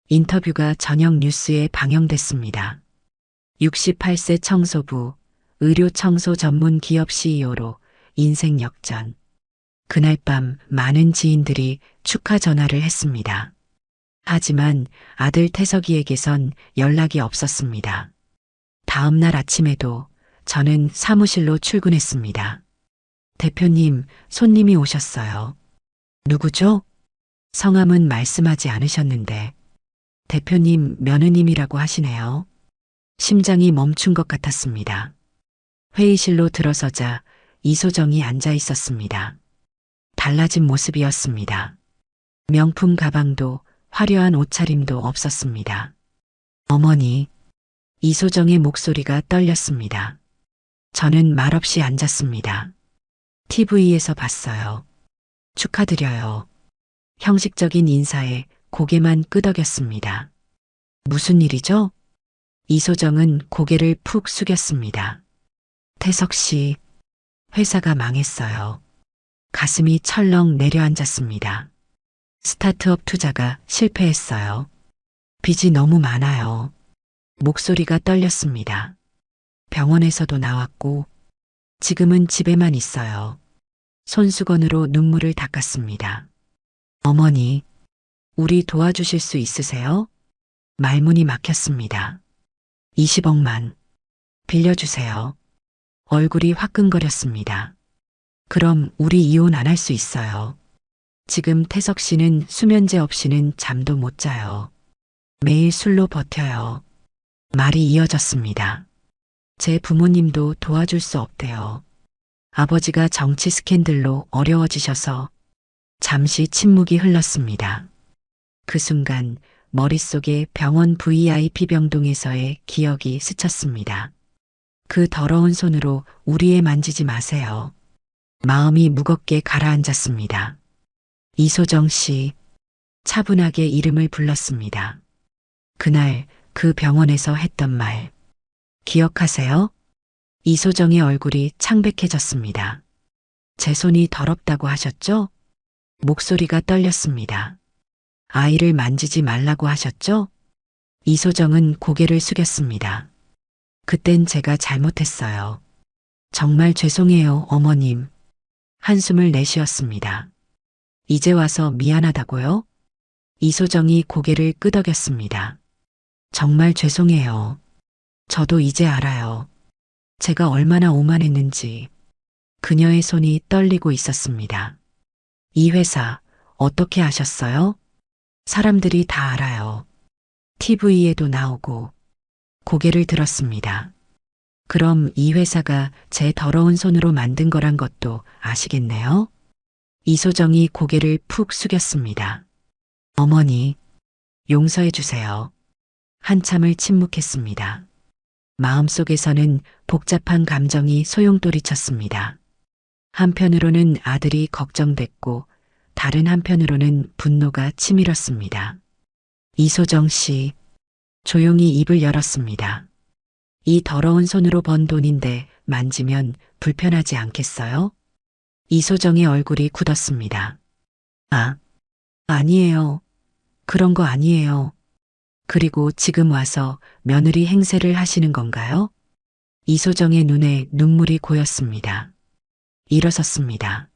인터뷰가 저녁 뉴스에 방영됐습니다. 68세 청소부, 의료 청소 전문 기업 CEO로 인생 역전. 그날 밤 많은 지인들이 축하 전화를 했습니다. 하지만 아들 태석이에게선 연락이 없었습니다. 다음 날 아침에도 저는 사무실로 출근했습니다. 대표님, 손님이 오셨어요. 누구죠? 성함은 말씀하지 않으셨는데 대표님 며느님이라고 하시네요. 심장이 멈춘 것 같았습니다. 회의실로 들어서자 이소정이 앉아 있었습니다. 달라진 모습이었습니다. 명품 가방도 화려한 옷차림도 없었습니다. 어머니, 이소정의 목소리가 떨렸습니다. 저는 말없이 앉았습니다. TV에서 봤어요. 축하드려요. 형식적인 인사에 고개만 끄덕였습니다. 무슨 일이죠? 이소정은 고개를 푹 숙였습니다. 태석 씨, 회사가 망했어요. 가슴이 철렁 내려앉았습니다. 스타트업 투자가 실패했어요. 빚이 너무 많아요. 목소리가 떨렸습니다. 병원에서도 나왔고 지금은 집에만 있어요. 손수건으로 눈물을 닦았습니다. 어머니, 우리 도와주실 수 있으세요? 말문이 막혔습니다. 20억만 빌려주세요. 얼굴이 화끈거렸습니다. 그럼 우리 이혼 안 할 수 있어요. 지금 태석 씨는 수면제 없이는 잠도 못 자요. 매일 술로 버텨요. 말이 이어졌습니다. 제 부모님도 도와줄 수 없대요. 아버지가 정치 스캔들로 어려워지셔서 잠시 침묵이 흘렀습니다. 그 순간 머릿속에 병원 VIP 병동에서의 기억이 스쳤습니다. 그 더러운 손으로 우리 애 만지지 마세요. 마음이 무겁게 가라앉았습니다. 이소정 씨, 차분하게 이름을 불렀습니다. 그날 그 병원에서 했던 말, 기억하세요? 이소정의 얼굴이 창백해졌습니다. 제 손이 더럽다고 하셨죠? 목소리가 떨렸습니다. 아이를 만지지 말라고 하셨죠? 이소정은 고개를 숙였습니다. 그땐 제가 잘못했어요. 정말 죄송해요, 어머님. 한숨을 내쉬었습니다. 이제 와서 미안하다고요? 이소정이 고개를 끄덕였습니다. 정말 죄송해요. 저도 이제 알아요. 제가 얼마나 오만했는지. 그녀의 손이 떨리고 있었습니다. 이 회사 어떻게 아셨어요? 사람들이 다 알아요. TV에도 나오고. 고개를 들었습니다. 그럼 이 회사가 제 더러운 손으로 만든 거란 것도 아시겠네요? 이소정이 고개를 푹 숙였습니다. 어머니, 용서해 주세요. 한참을 침묵했습니다. 마음속에서는 복잡한 감정이 소용돌이쳤습니다. 한편으로는 아들이 걱정됐고 다른 한편으로는 분노가 치밀었습니다. 이소정 씨, 조용히 입을 열었습니다. 이 더러운 손으로 번 돈인데 만지면 불편하지 않겠어요? 이소정의 얼굴이 굳었습니다. 아니에요. 그런 거 아니에요. 그리고 지금 와서 며느리 행세를 하시는 건가요? 이소정의 눈에 눈물이 고였습니다. 일어섰습니다.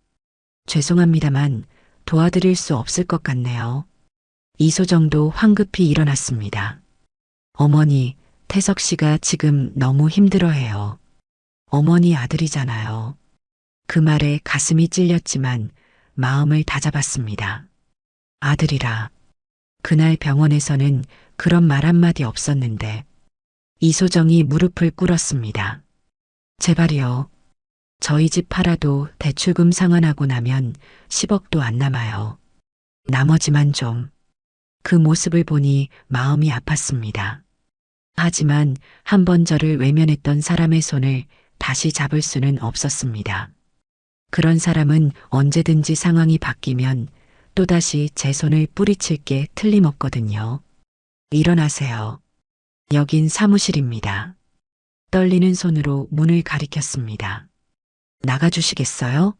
죄송합니다만 도와드릴 수 없을 것 같네요. 이소정도 황급히 일어났습니다. 어머니, 태석 씨가 지금 너무 힘들어해요. 어머니 아들이잖아요. 그 말에 가슴이 찔렸지만 마음을 다잡았습니다. 아들이라. 그날 병원에서는 그런 말 한마디 없었는데 이소정이 무릎을 꿇었습니다. 제발이요. 저희 집 팔아도 대출금 상환하고 나면 10억도 안 남아요. 나머지만 좀. 그 모습을 보니 마음이 아팠습니다. 하지만 한 번 저를 외면했던 사람의 손을 다시 잡을 수는 없었습니다. 그런 사람은 언제든지 상황이 바뀌면 또다시 제 손을 뿌리칠 게 틀림없거든요. 일어나세요. 여긴 사무실입니다. 떨리는 손으로 문을 가리켰습니다. 나가주시겠어요?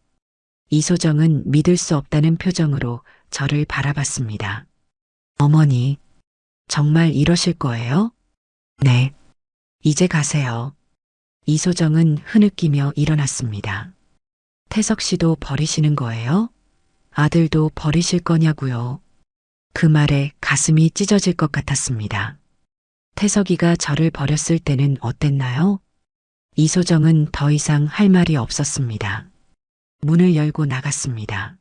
이소정은 믿을 수 없다는 표정으로 저를 바라봤습니다. 어머니, 정말 이러실 거예요? 네. 이제 가세요. 이소정은 흐느끼며 일어났습니다. 태석 씨도 버리시는 거예요? 아들도 버리실 거냐고요? 그 말에 가슴이 찢어질 것 같았습니다. 태석이가 저를 버렸을 때는 어땠나요? 이소정은 더 이상 할 말이 없었습니다. 문을 열고 나갔습니다.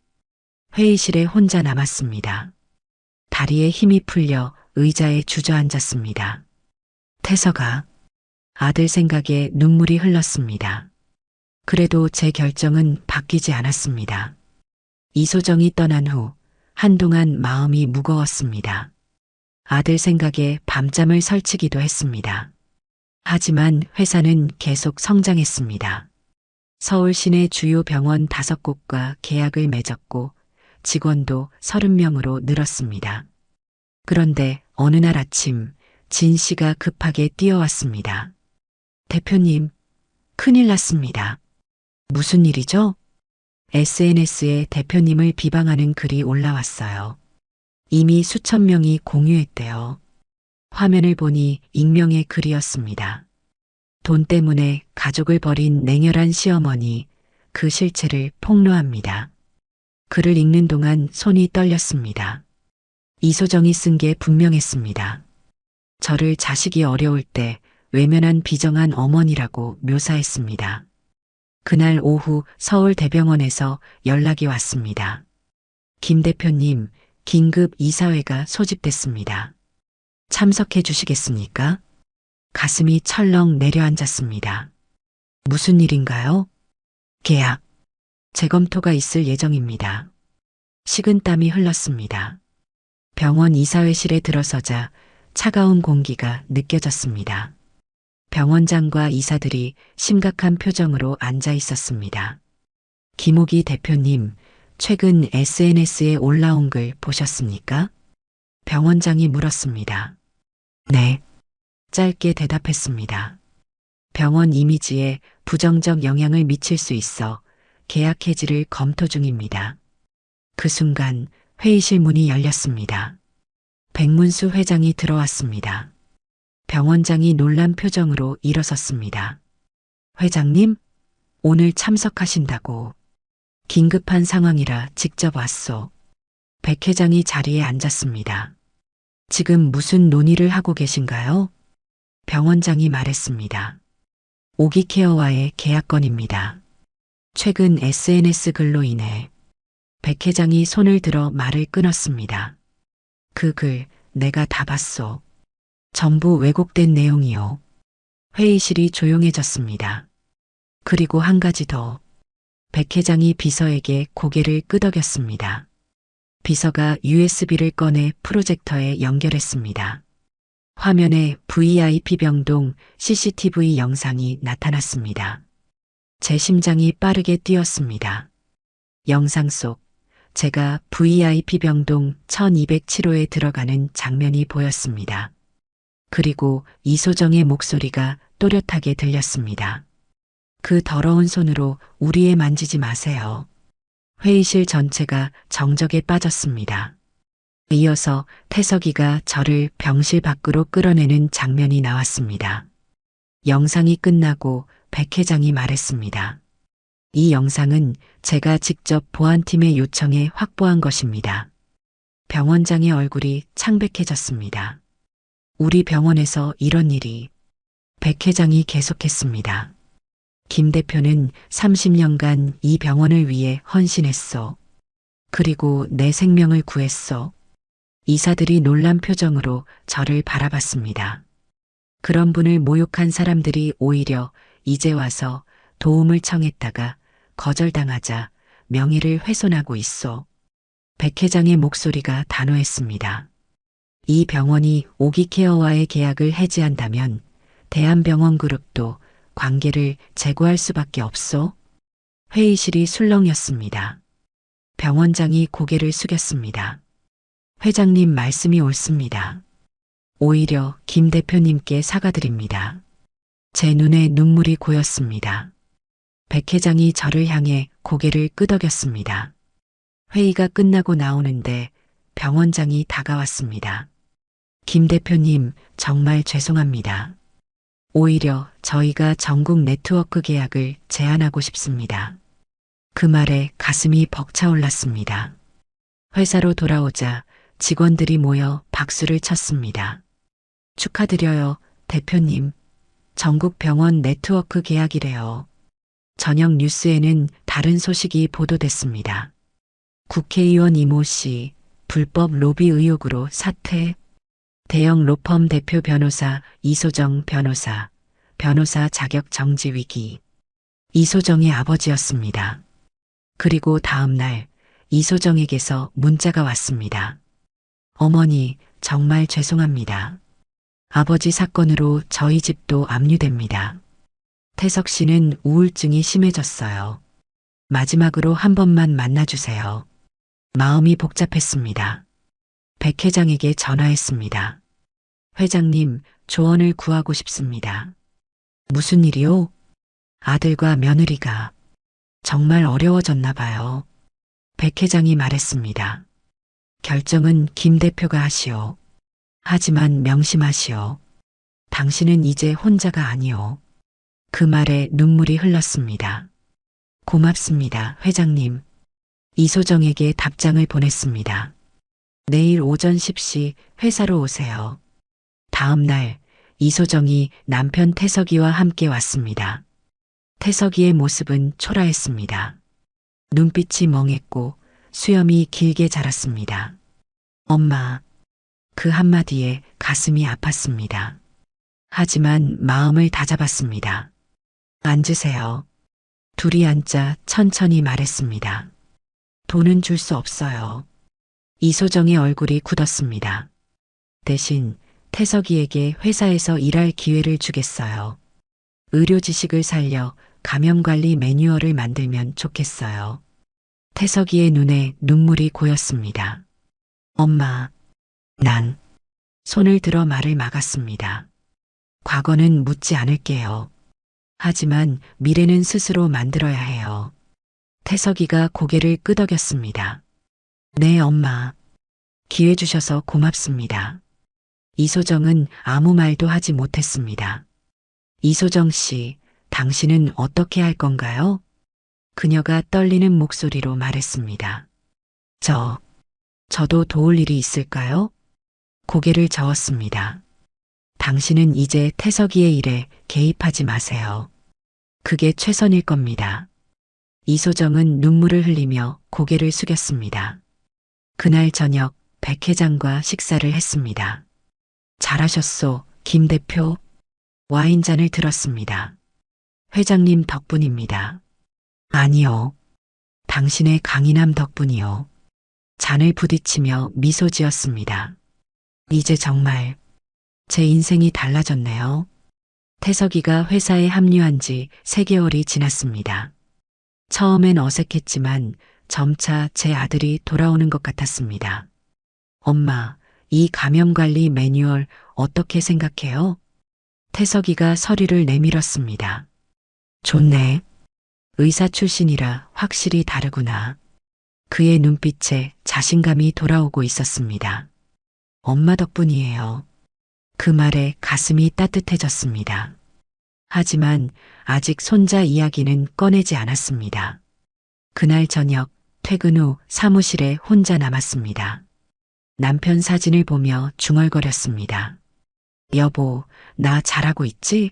회의실에 혼자 남았습니다. 다리에 힘이 풀려 의자에 주저앉았습니다. 태석아, 아들 생각에 눈물이 흘렀습니다. 그래도 제 결정은 바뀌지 않았습니다. 이소정이 떠난 후 한동안 마음이 무거웠습니다. 아들 생각에 밤잠을 설치기도 했습니다. 하지만 회사는 계속 성장했습니다. 서울 시내 주요 병원 5곳과 계약을 맺었고 직원도 30명으로 늘었습니다. 그런데 어느 날 아침 진 씨가 급하게 뛰어왔습니다. 대표님, 큰일 났습니다. 무슨 일이죠? SNS에 대표님을 비방하는 글이 올라왔어요. 이미 수천 명이 공유했대요. 화면을 보니 익명의 글이었습니다. 돈 때문에 가족을 버린 냉혈한 시어머니, 그 실체를 폭로합니다. 글을 읽는 동안 손이 떨렸습니다. 이소정이 쓴 게 분명했습니다. 저를 자식이 어려울 때 외면한 비정한 어머니라고 묘사했습니다. 그날 오후 서울 대병원에서 연락이 왔습니다. 김 대표님, 긴급 이사회가 소집됐습니다. 참석해 주시겠습니까? 가슴이 철렁 내려앉았습니다. 무슨 일인가요? 계약, 재검토가 있을 예정입니다. 식은땀이 흘렀습니다. 병원 이사회실에 들어서자 차가운 공기가 느껴졌습니다. 병원장과 이사들이 심각한 표정으로 앉아 있었습니다. 김옥희 대표님, 최근 SNS에 올라온 글 보셨습니까? 병원장이 물었습니다. 네. 짧게 대답했습니다. 병원 이미지에 부정적 영향을 미칠 수 있어 계약 해지를 검토 중입니다. 그 순간 회의실 문이 열렸습니다. 백문수 회장이 들어왔습니다. 병원장이 놀란 표정으로 일어섰습니다. 회장님, 오늘 참석하신다고. 긴급한 상황이라 직접 왔소. 백 회장이 자리에 앉았습니다. 지금 무슨 논의를 하고 계신가요? 병원장이 말했습니다. 오기케어와의 계약건입니다. 최근 SNS 글로 인해 백 회장이 손을 들어 말을 끊었습니다. 그 글 내가 다 봤소. 전부 왜곡된 내용이요. 회의실이 조용해졌습니다. 그리고 한 가지 더. 백 회장이 비서에게 고개를 끄덕였습니다. 비서가 USB를 꺼내 프로젝터에 연결했습니다. 화면에 VIP 병동 CCTV 영상이 나타났습니다. 제 심장이 빠르게 뛰었습니다. 영상 속 제가 VIP 병동 1207호에 들어가는 장면이 보였습니다. 그리고 이소정의 목소리가 또렷하게 들렸습니다. 그 더러운 손으로 우리 애 만지지 마세요. 회의실 전체가 정적에 빠졌습니다. 이어서 태석이가 저를 병실 밖으로 끌어내는 장면이 나왔습니다. 영상이 끝나고 백 회장이 말했습니다. 이 영상은 제가 직접 보안팀의 요청에 확보한 것입니다. 병원장의 얼굴이 창백해졌습니다. 우리 병원에서 이런 일이. 백 회장이 계속했습니다. 김 대표는 30년간 이 병원을 위해 헌신했어. 그리고 내 생명을 구했어. 이사들이 놀란 표정으로 저를 바라봤습니다. 그런 분을 모욕한 사람들이 오히려 이제 와서 도움을 청했다가 거절당하자 명예를 훼손하고 있어. 백 회장의 목소리가 단호했습니다. 이 병원이 오기케어와의 계약을 해지한다면 대한병원그룹도 관계를 재고할 수밖에 없어. 회의실이 술렁였습니다. 병원장이 고개를 숙였습니다. 회장님 말씀이 옳습니다. 오히려 김 대표님께 사과드립니다. 제 눈에 눈물이 고였습니다. 백 회장이 저를 향해 고개를 끄덕였습니다. 회의가 끝나고 나오는데 병원장이 다가왔습니다. 김 대표님, 정말 죄송합니다. 오히려 저희가 전국 네트워크 계약을 제안하고 싶습니다. 그 말에 가슴이 벅차올랐습니다. 회사로 돌아오자 직원들이 모여 박수를 쳤습니다. 축하드려요, 대표님. 전국 병원 네트워크 계약이래요. 저녁 뉴스에는 다른 소식이 보도됐습니다. 국회의원 이모 씨, 불법 로비 의혹으로 사퇴. 대형 로펌 대표 변호사 이소정 변호사, 변호사 자격 정지 위기. 이소정의 아버지였습니다. 그리고 다음 날 이소정에게서 문자가 왔습니다. 어머니, 정말 죄송합니다. 아버지 사건으로 저희 집도 압류됩니다. 태석 씨는 우울증이 심해졌어요. 마지막으로 한 번만 만나주세요. 마음이 복잡했습니다. 백 회장에게 전화했습니다. 회장님, 조언을 구하고 싶습니다. 무슨 일이요? 아들과 며느리가 정말 어려워졌나 봐요. 백 회장이 말했습니다. 결정은 김 대표가 하시오. 하지만 명심하시오. 당신은 이제 혼자가 아니오. 그 말에 눈물이 흘렀습니다. 고맙습니다, 회장님. 이소정에게 답장을 보냈습니다. 내일 오전 10시 회사로 오세요. 다음 날 이소정이 남편 태석이와 함께 왔습니다. 태석이의 모습은 초라했습니다. 눈빛이 멍했고 수염이 길게 자랐습니다. 엄마, 그 한마디에 가슴이 아팠습니다. 하지만 마음을 다잡았습니다. 앉으세요. 둘이 앉아 천천히 말했습니다. 돈은 줄 수 없어요. 이소정의 얼굴이 굳었습니다. 대신 태석이에게 회사에서 일할 기회를 주겠어요. 의료 지식을 살려 감염관리 매뉴얼을 만들면 좋겠어요. 태석이의 눈에 눈물이 고였습니다. 엄마, 난 손을 들어 말을 막았습니다. 과거는 묻지 않을게요. 하지만 미래는 스스로 만들어야 해요. 태석이가 고개를 끄덕였습니다. 네, 엄마. 기회 주셔서 고맙습니다. 이소정은 아무 말도 하지 못했습니다. 이소정 씨, 당신은 어떻게 할 건가요? 그녀가 떨리는 목소리로 말했습니다. 저도 도울 일이 있을까요? 고개를 저었습니다. 당신은 이제 태석이의 일에 개입하지 마세요. 그게 최선일 겁니다. 이소정은 눈물을 흘리며 고개를 숙였습니다. 그날 저녁 백 회장과 식사를 했습니다. 잘하셨소, 김 대표. 와인잔을 들었습니다. 회장님 덕분입니다. 아니요. 당신의 강인함 덕분이요. 잔을 부딪히며 미소 지었습니다. 이제 정말 제 인생이 달라졌네요. 태석이가 회사에 합류한 지 3개월이 지났습니다. 처음엔 어색했지만 점차 제 아들이 돌아오는 것 같았습니다. 엄마, 이 감염관리 매뉴얼 어떻게 생각해요? 태석이가 서류를 내밀었습니다. 좋네. 의사 출신이라 확실히 다르구나. 그의 눈빛에 자신감이 돌아오고 있었습니다. 엄마 덕분이에요. 그 말에 가슴이 따뜻해졌습니다. 하지만 아직 손자 이야기는 꺼내지 않았습니다. 그날 저녁 퇴근 후 사무실에 혼자 남았습니다. 남편 사진을 보며 중얼거렸습니다. 여보, 나 잘하고 있지?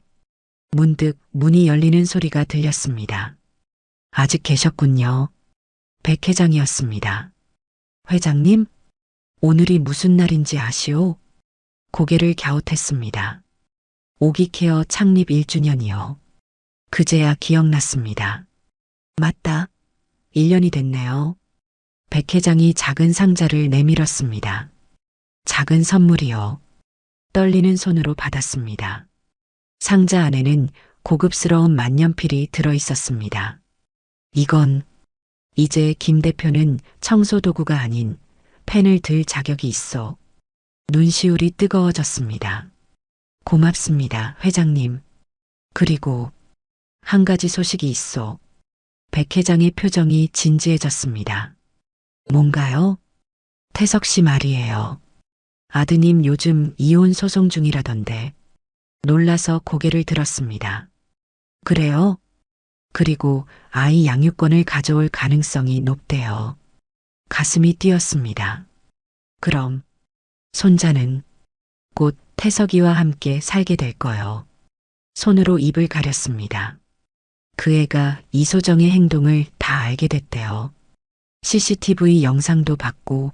문득 문이 열리는 소리가 들렸습니다. 아직 계셨군요. 백 회장이었습니다. 회장님? 오늘이 무슨 날인지 아시오? 고개를 갸웃했습니다. 오기케어 창립 1주년이요. 그제야 기억났습니다. 맞다. 1년이 됐네요. 백 회장이 작은 상자를 내밀었습니다. 작은 선물이요. 떨리는 손으로 받았습니다. 상자 안에는 고급스러운 만년필이 들어 있었습니다. 이건 이제 김 대표는 청소도구가 아닌 펜을 들 자격이 있어. 눈시울이 뜨거워졌습니다. 고맙습니다, 회장님. 그리고 한 가지 소식이 있어. 백 회장의 표정이 진지해졌습니다. 뭔가요? 태석 씨 말이에요. 아드님 요즘 이혼 소송 중이라던데. 놀라서 고개를 들었습니다. 그래요? 그리고 아이 양육권을 가져올 가능성이 높대요. 가슴이 뛰었습니다. 그럼 손자는 곧 태석이와 함께 살게 될 거요. 손으로 입을 가렸습니다. 그 애가 이소정의 행동을 다 알게 됐대요. CCTV 영상도 봤고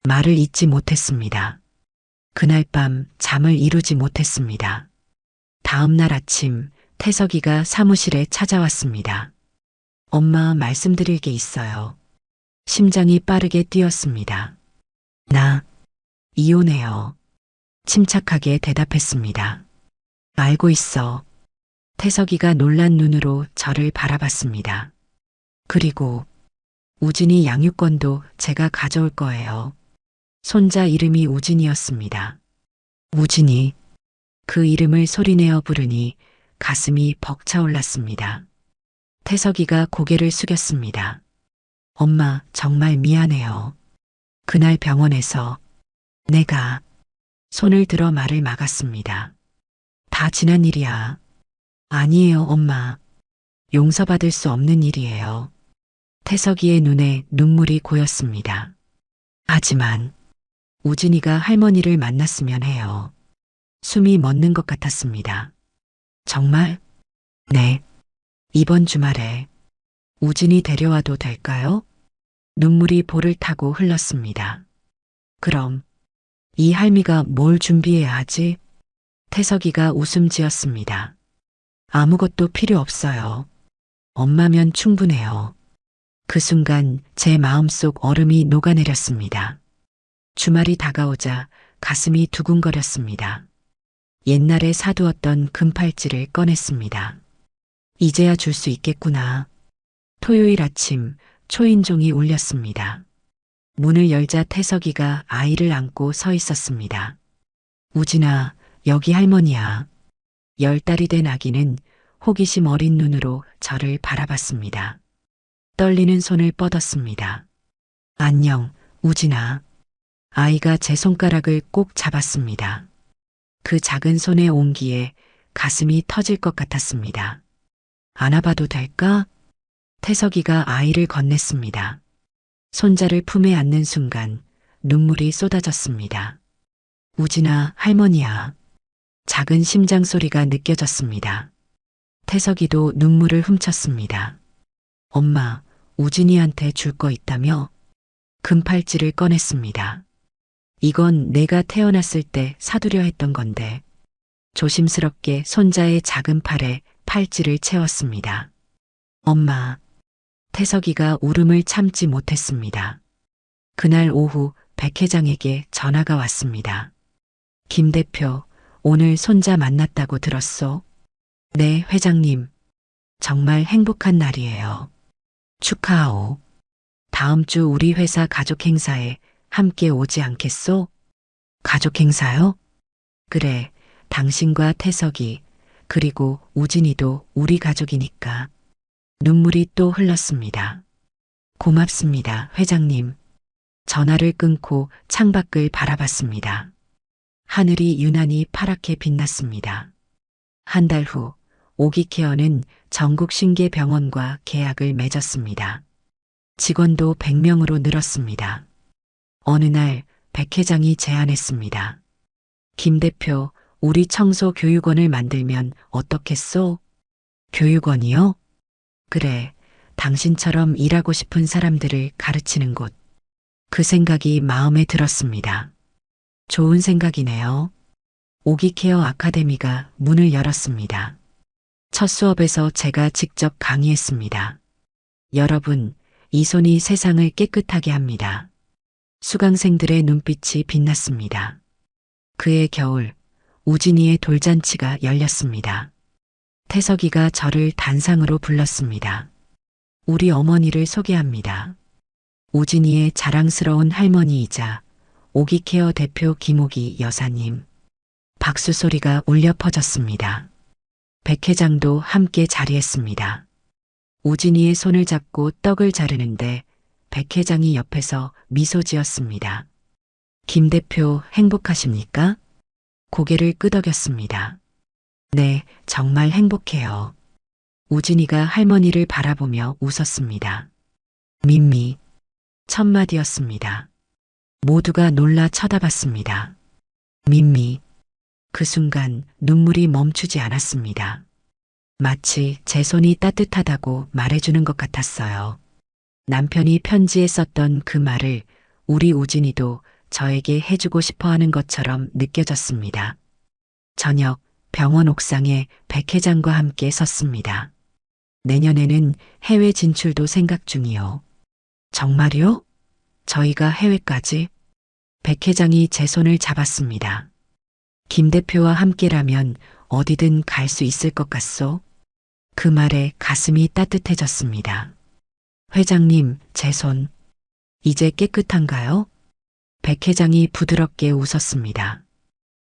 말을 잇지 못했습니다. 그날 밤 잠을 이루지 못했습니다. 다음 날 아침 태석이가 사무실에 찾아왔습니다. 엄마 말씀드릴 게 있어요. 심장이 빠르게 뛰었습니다. 나 이혼해요. 침착하게 대답했습니다. 알고 있어. 태석이가 놀란 눈으로 저를 바라봤습니다. 그리고 우진이 양육권도 제가 가져올 거예요. 손자 이름이 우진이었습니다. 우진이. 그 이름을 소리내어 부르니 가슴이 벅차올랐습니다. 태석이가 고개를 숙였습니다. 엄마, 정말 미안해요. 그날 병원에서 내가 손을 들어 말을 막았습니다. 다 지난 일이야. 아니에요, 엄마. 용서받을 수 없는 일이에요. 태석이의 눈에 눈물이 고였습니다. 하지만 우진이가 할머니를 만났으면 해요. 숨이 멎는 것 같았습니다. 정말? 네. 이번 주말에 우진이 데려와도 될까요? 눈물이 볼을 타고 흘렀습니다. 그럼 이 할미가 뭘 준비해야 하지? 태석이가 웃음 지었습니다. 아무것도 필요 없어요. 엄마면 충분해요. 그 순간 제 마음속 얼음이 녹아내렸습니다. 주말이 다가오자 가슴이 두근거렸습니다. 옛날에 사두었던 금팔찌를 꺼냈습니다. 이제야 줄 수 있겠구나. 토요일 아침 초인종이 울렸습니다. 문을 열자 태석이가 아이를 안고 서 있었습니다. 우진아, 여기 할머니야. 10달이 된 아기는 호기심 어린 눈으로 저를 바라봤습니다. 떨리는 손을 뻗었습니다. 안녕, 우진아. 아이가 제 손가락을 꼭 잡았습니다. 그 작은 손의 온기에 가슴이 터질 것 같았습니다. 안아봐도 될까? 태석이가 아이를 건넸습니다. 손자를 품에 안는 순간 눈물이 쏟아졌습니다. 우진아, 할머니야. 작은 심장 소리가 느껴졌습니다. 태석이도 눈물을 훔쳤습니다. 엄마, 우진이한테 줄 거 있다며? 금팔찌를 꺼냈습니다. 이건 내가 태어났을 때 사두려 했던 건데. 조심스럽게 손자의 작은 팔에 팔찌를 채웠습니다. 엄마. 태석이가 울음을 참지 못했습니다. 그날 오후 백 회장에게 전화가 왔습니다. 김 대표, 오늘 손자 만났다고 들었소? 네, 회장님. 정말 행복한 날이에요. 축하하오. 다음 주 우리 회사 가족 행사에 함께 오지 않겠소? 가족 행사요? 그래, 당신과 태석이, 그리고 우진이도 우리 가족이니까. 눈물이 또 흘렀습니다. 고맙습니다, 회장님. 전화를 끊고 창밖을 바라봤습니다. 하늘이 유난히 파랗게 빛났습니다. 한 달 후, 오기케어는 전국 신계병원과 계약을 맺었습니다. 직원도 100명으로 늘었습니다. 어느 날 백 회장이 제안했습니다. 김 대표, 우리 청소 교육원을 만들면 어떻겠소? 교육원이요? 그래, 당신처럼 일하고 싶은 사람들을 가르치는 곳. 그 생각이 마음에 들었습니다. 좋은 생각이네요. 오기케어 아카데미가 문을 열었습니다. 첫 수업에서 제가 직접 강의했습니다. 여러분, 이 손이 세상을 깨끗하게 합니다. 수강생들의 눈빛이 빛났습니다. 그해 겨울, 우진이의 돌잔치가 열렸습니다. 태석이가 저를 단상으로 불렀습니다. 우리 어머니를 소개합니다. 우진이의 자랑스러운 할머니이자 오기케어 대표 김옥이 여사님. 박수 소리가 울려 퍼졌습니다. 백 회장도 함께 자리했습니다. 우진이의 손을 잡고 떡을 자르는데 백 회장이 옆에서 미소 지었습니다. 김 대표 행복하십니까? 고개를 끄덕였습니다. 네, 정말 행복해요. 우진이가 할머니를 바라보며 웃었습니다. 민미. 첫 마디였습니다. 모두가 놀라 쳐다봤습니다. 민미. 그 순간 눈물이 멈추지 않았습니다. 마치 제 손이 따뜻하다고 말해주는 것 같았어요. 남편이 편지에 썼던 그 말을 우리 우진이도 저에게 해주고 싶어 하는 것처럼 느껴졌습니다. 저녁 병원 옥상에 백 회장과 함께 섰습니다. 내년에는 해외 진출도 생각 중이요. 정말요? 저희가 해외까지? 백 회장이 제 손을 잡았습니다. 김 대표와 함께라면 어디든 갈 수 있을 것 같소? 그 말에 가슴이 따뜻해졌습니다. 회장님, 제 손. 이제 깨끗한가요? 백 회장이 부드럽게 웃었습니다.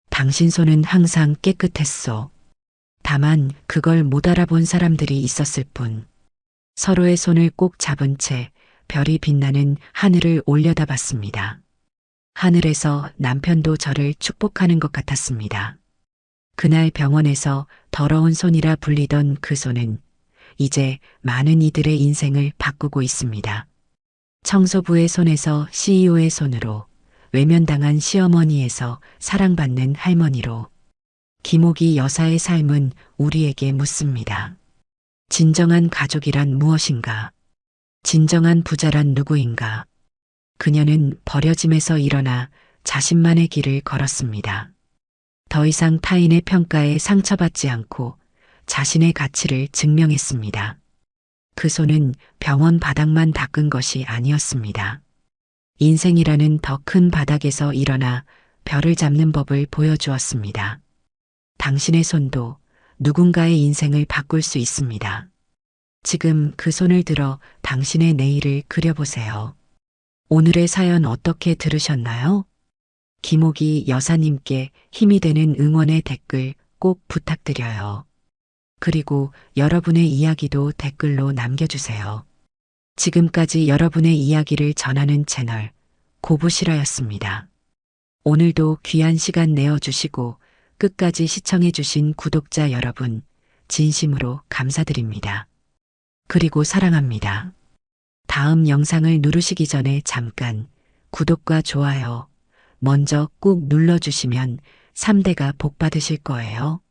당신 손은 항상 깨끗했소. 다만 그걸 못 알아본 사람들이 있었을 뿐. 서로의 손을 꼭 잡은 채 별이 빛나는 하늘을 올려다봤습니다. 하늘에서 남편도 저를 축복하는 것 같았습니다. 그날 병원에서 더러운 손이라 불리던 그 손은 이제 많은 이들의 인생을 바꾸고 있습니다. 청소부의 손에서 CEO의 손으로, 외면당한 시어머니에서 사랑받는 할머니로, 김옥이 여사의 삶은 우리에게 묻습니다. 진정한 가족이란 무엇인가? 진정한 부자란 누구인가? 그녀는 버려짐에서 일어나 자신만의 길을 걸었습니다. 더 이상 타인의 평가에 상처받지 않고 자신의 가치를 증명했습니다. 그 손은 병원 바닥만 닦은 것이 아니었습니다. 인생이라는 더 큰 바닥에서 일어나 별을 잡는 법을 보여주었습니다. 당신의 손도 누군가의 인생을 바꿀 수 있습니다. 지금 그 손을 들어 당신의 내일을 그려보세요. 오늘의 사연 어떻게 들으셨나요? 김옥이 여사님께 힘이 되는 응원의 댓글 꼭 부탁드려요. 그리고 여러분의 이야기도 댓글로 남겨주세요. 지금까지 여러분의 이야기를 전하는 채널 고부실화였습니다. 오늘도 귀한 시간 내어주시고 끝까지 시청해주신 구독자 여러분 진심으로 감사드립니다. 그리고 사랑합니다. 다음 영상을 누르시기 전에 잠깐 구독과 좋아요 먼저 꾹 눌러주시면 3대가 복 받으실 거예요.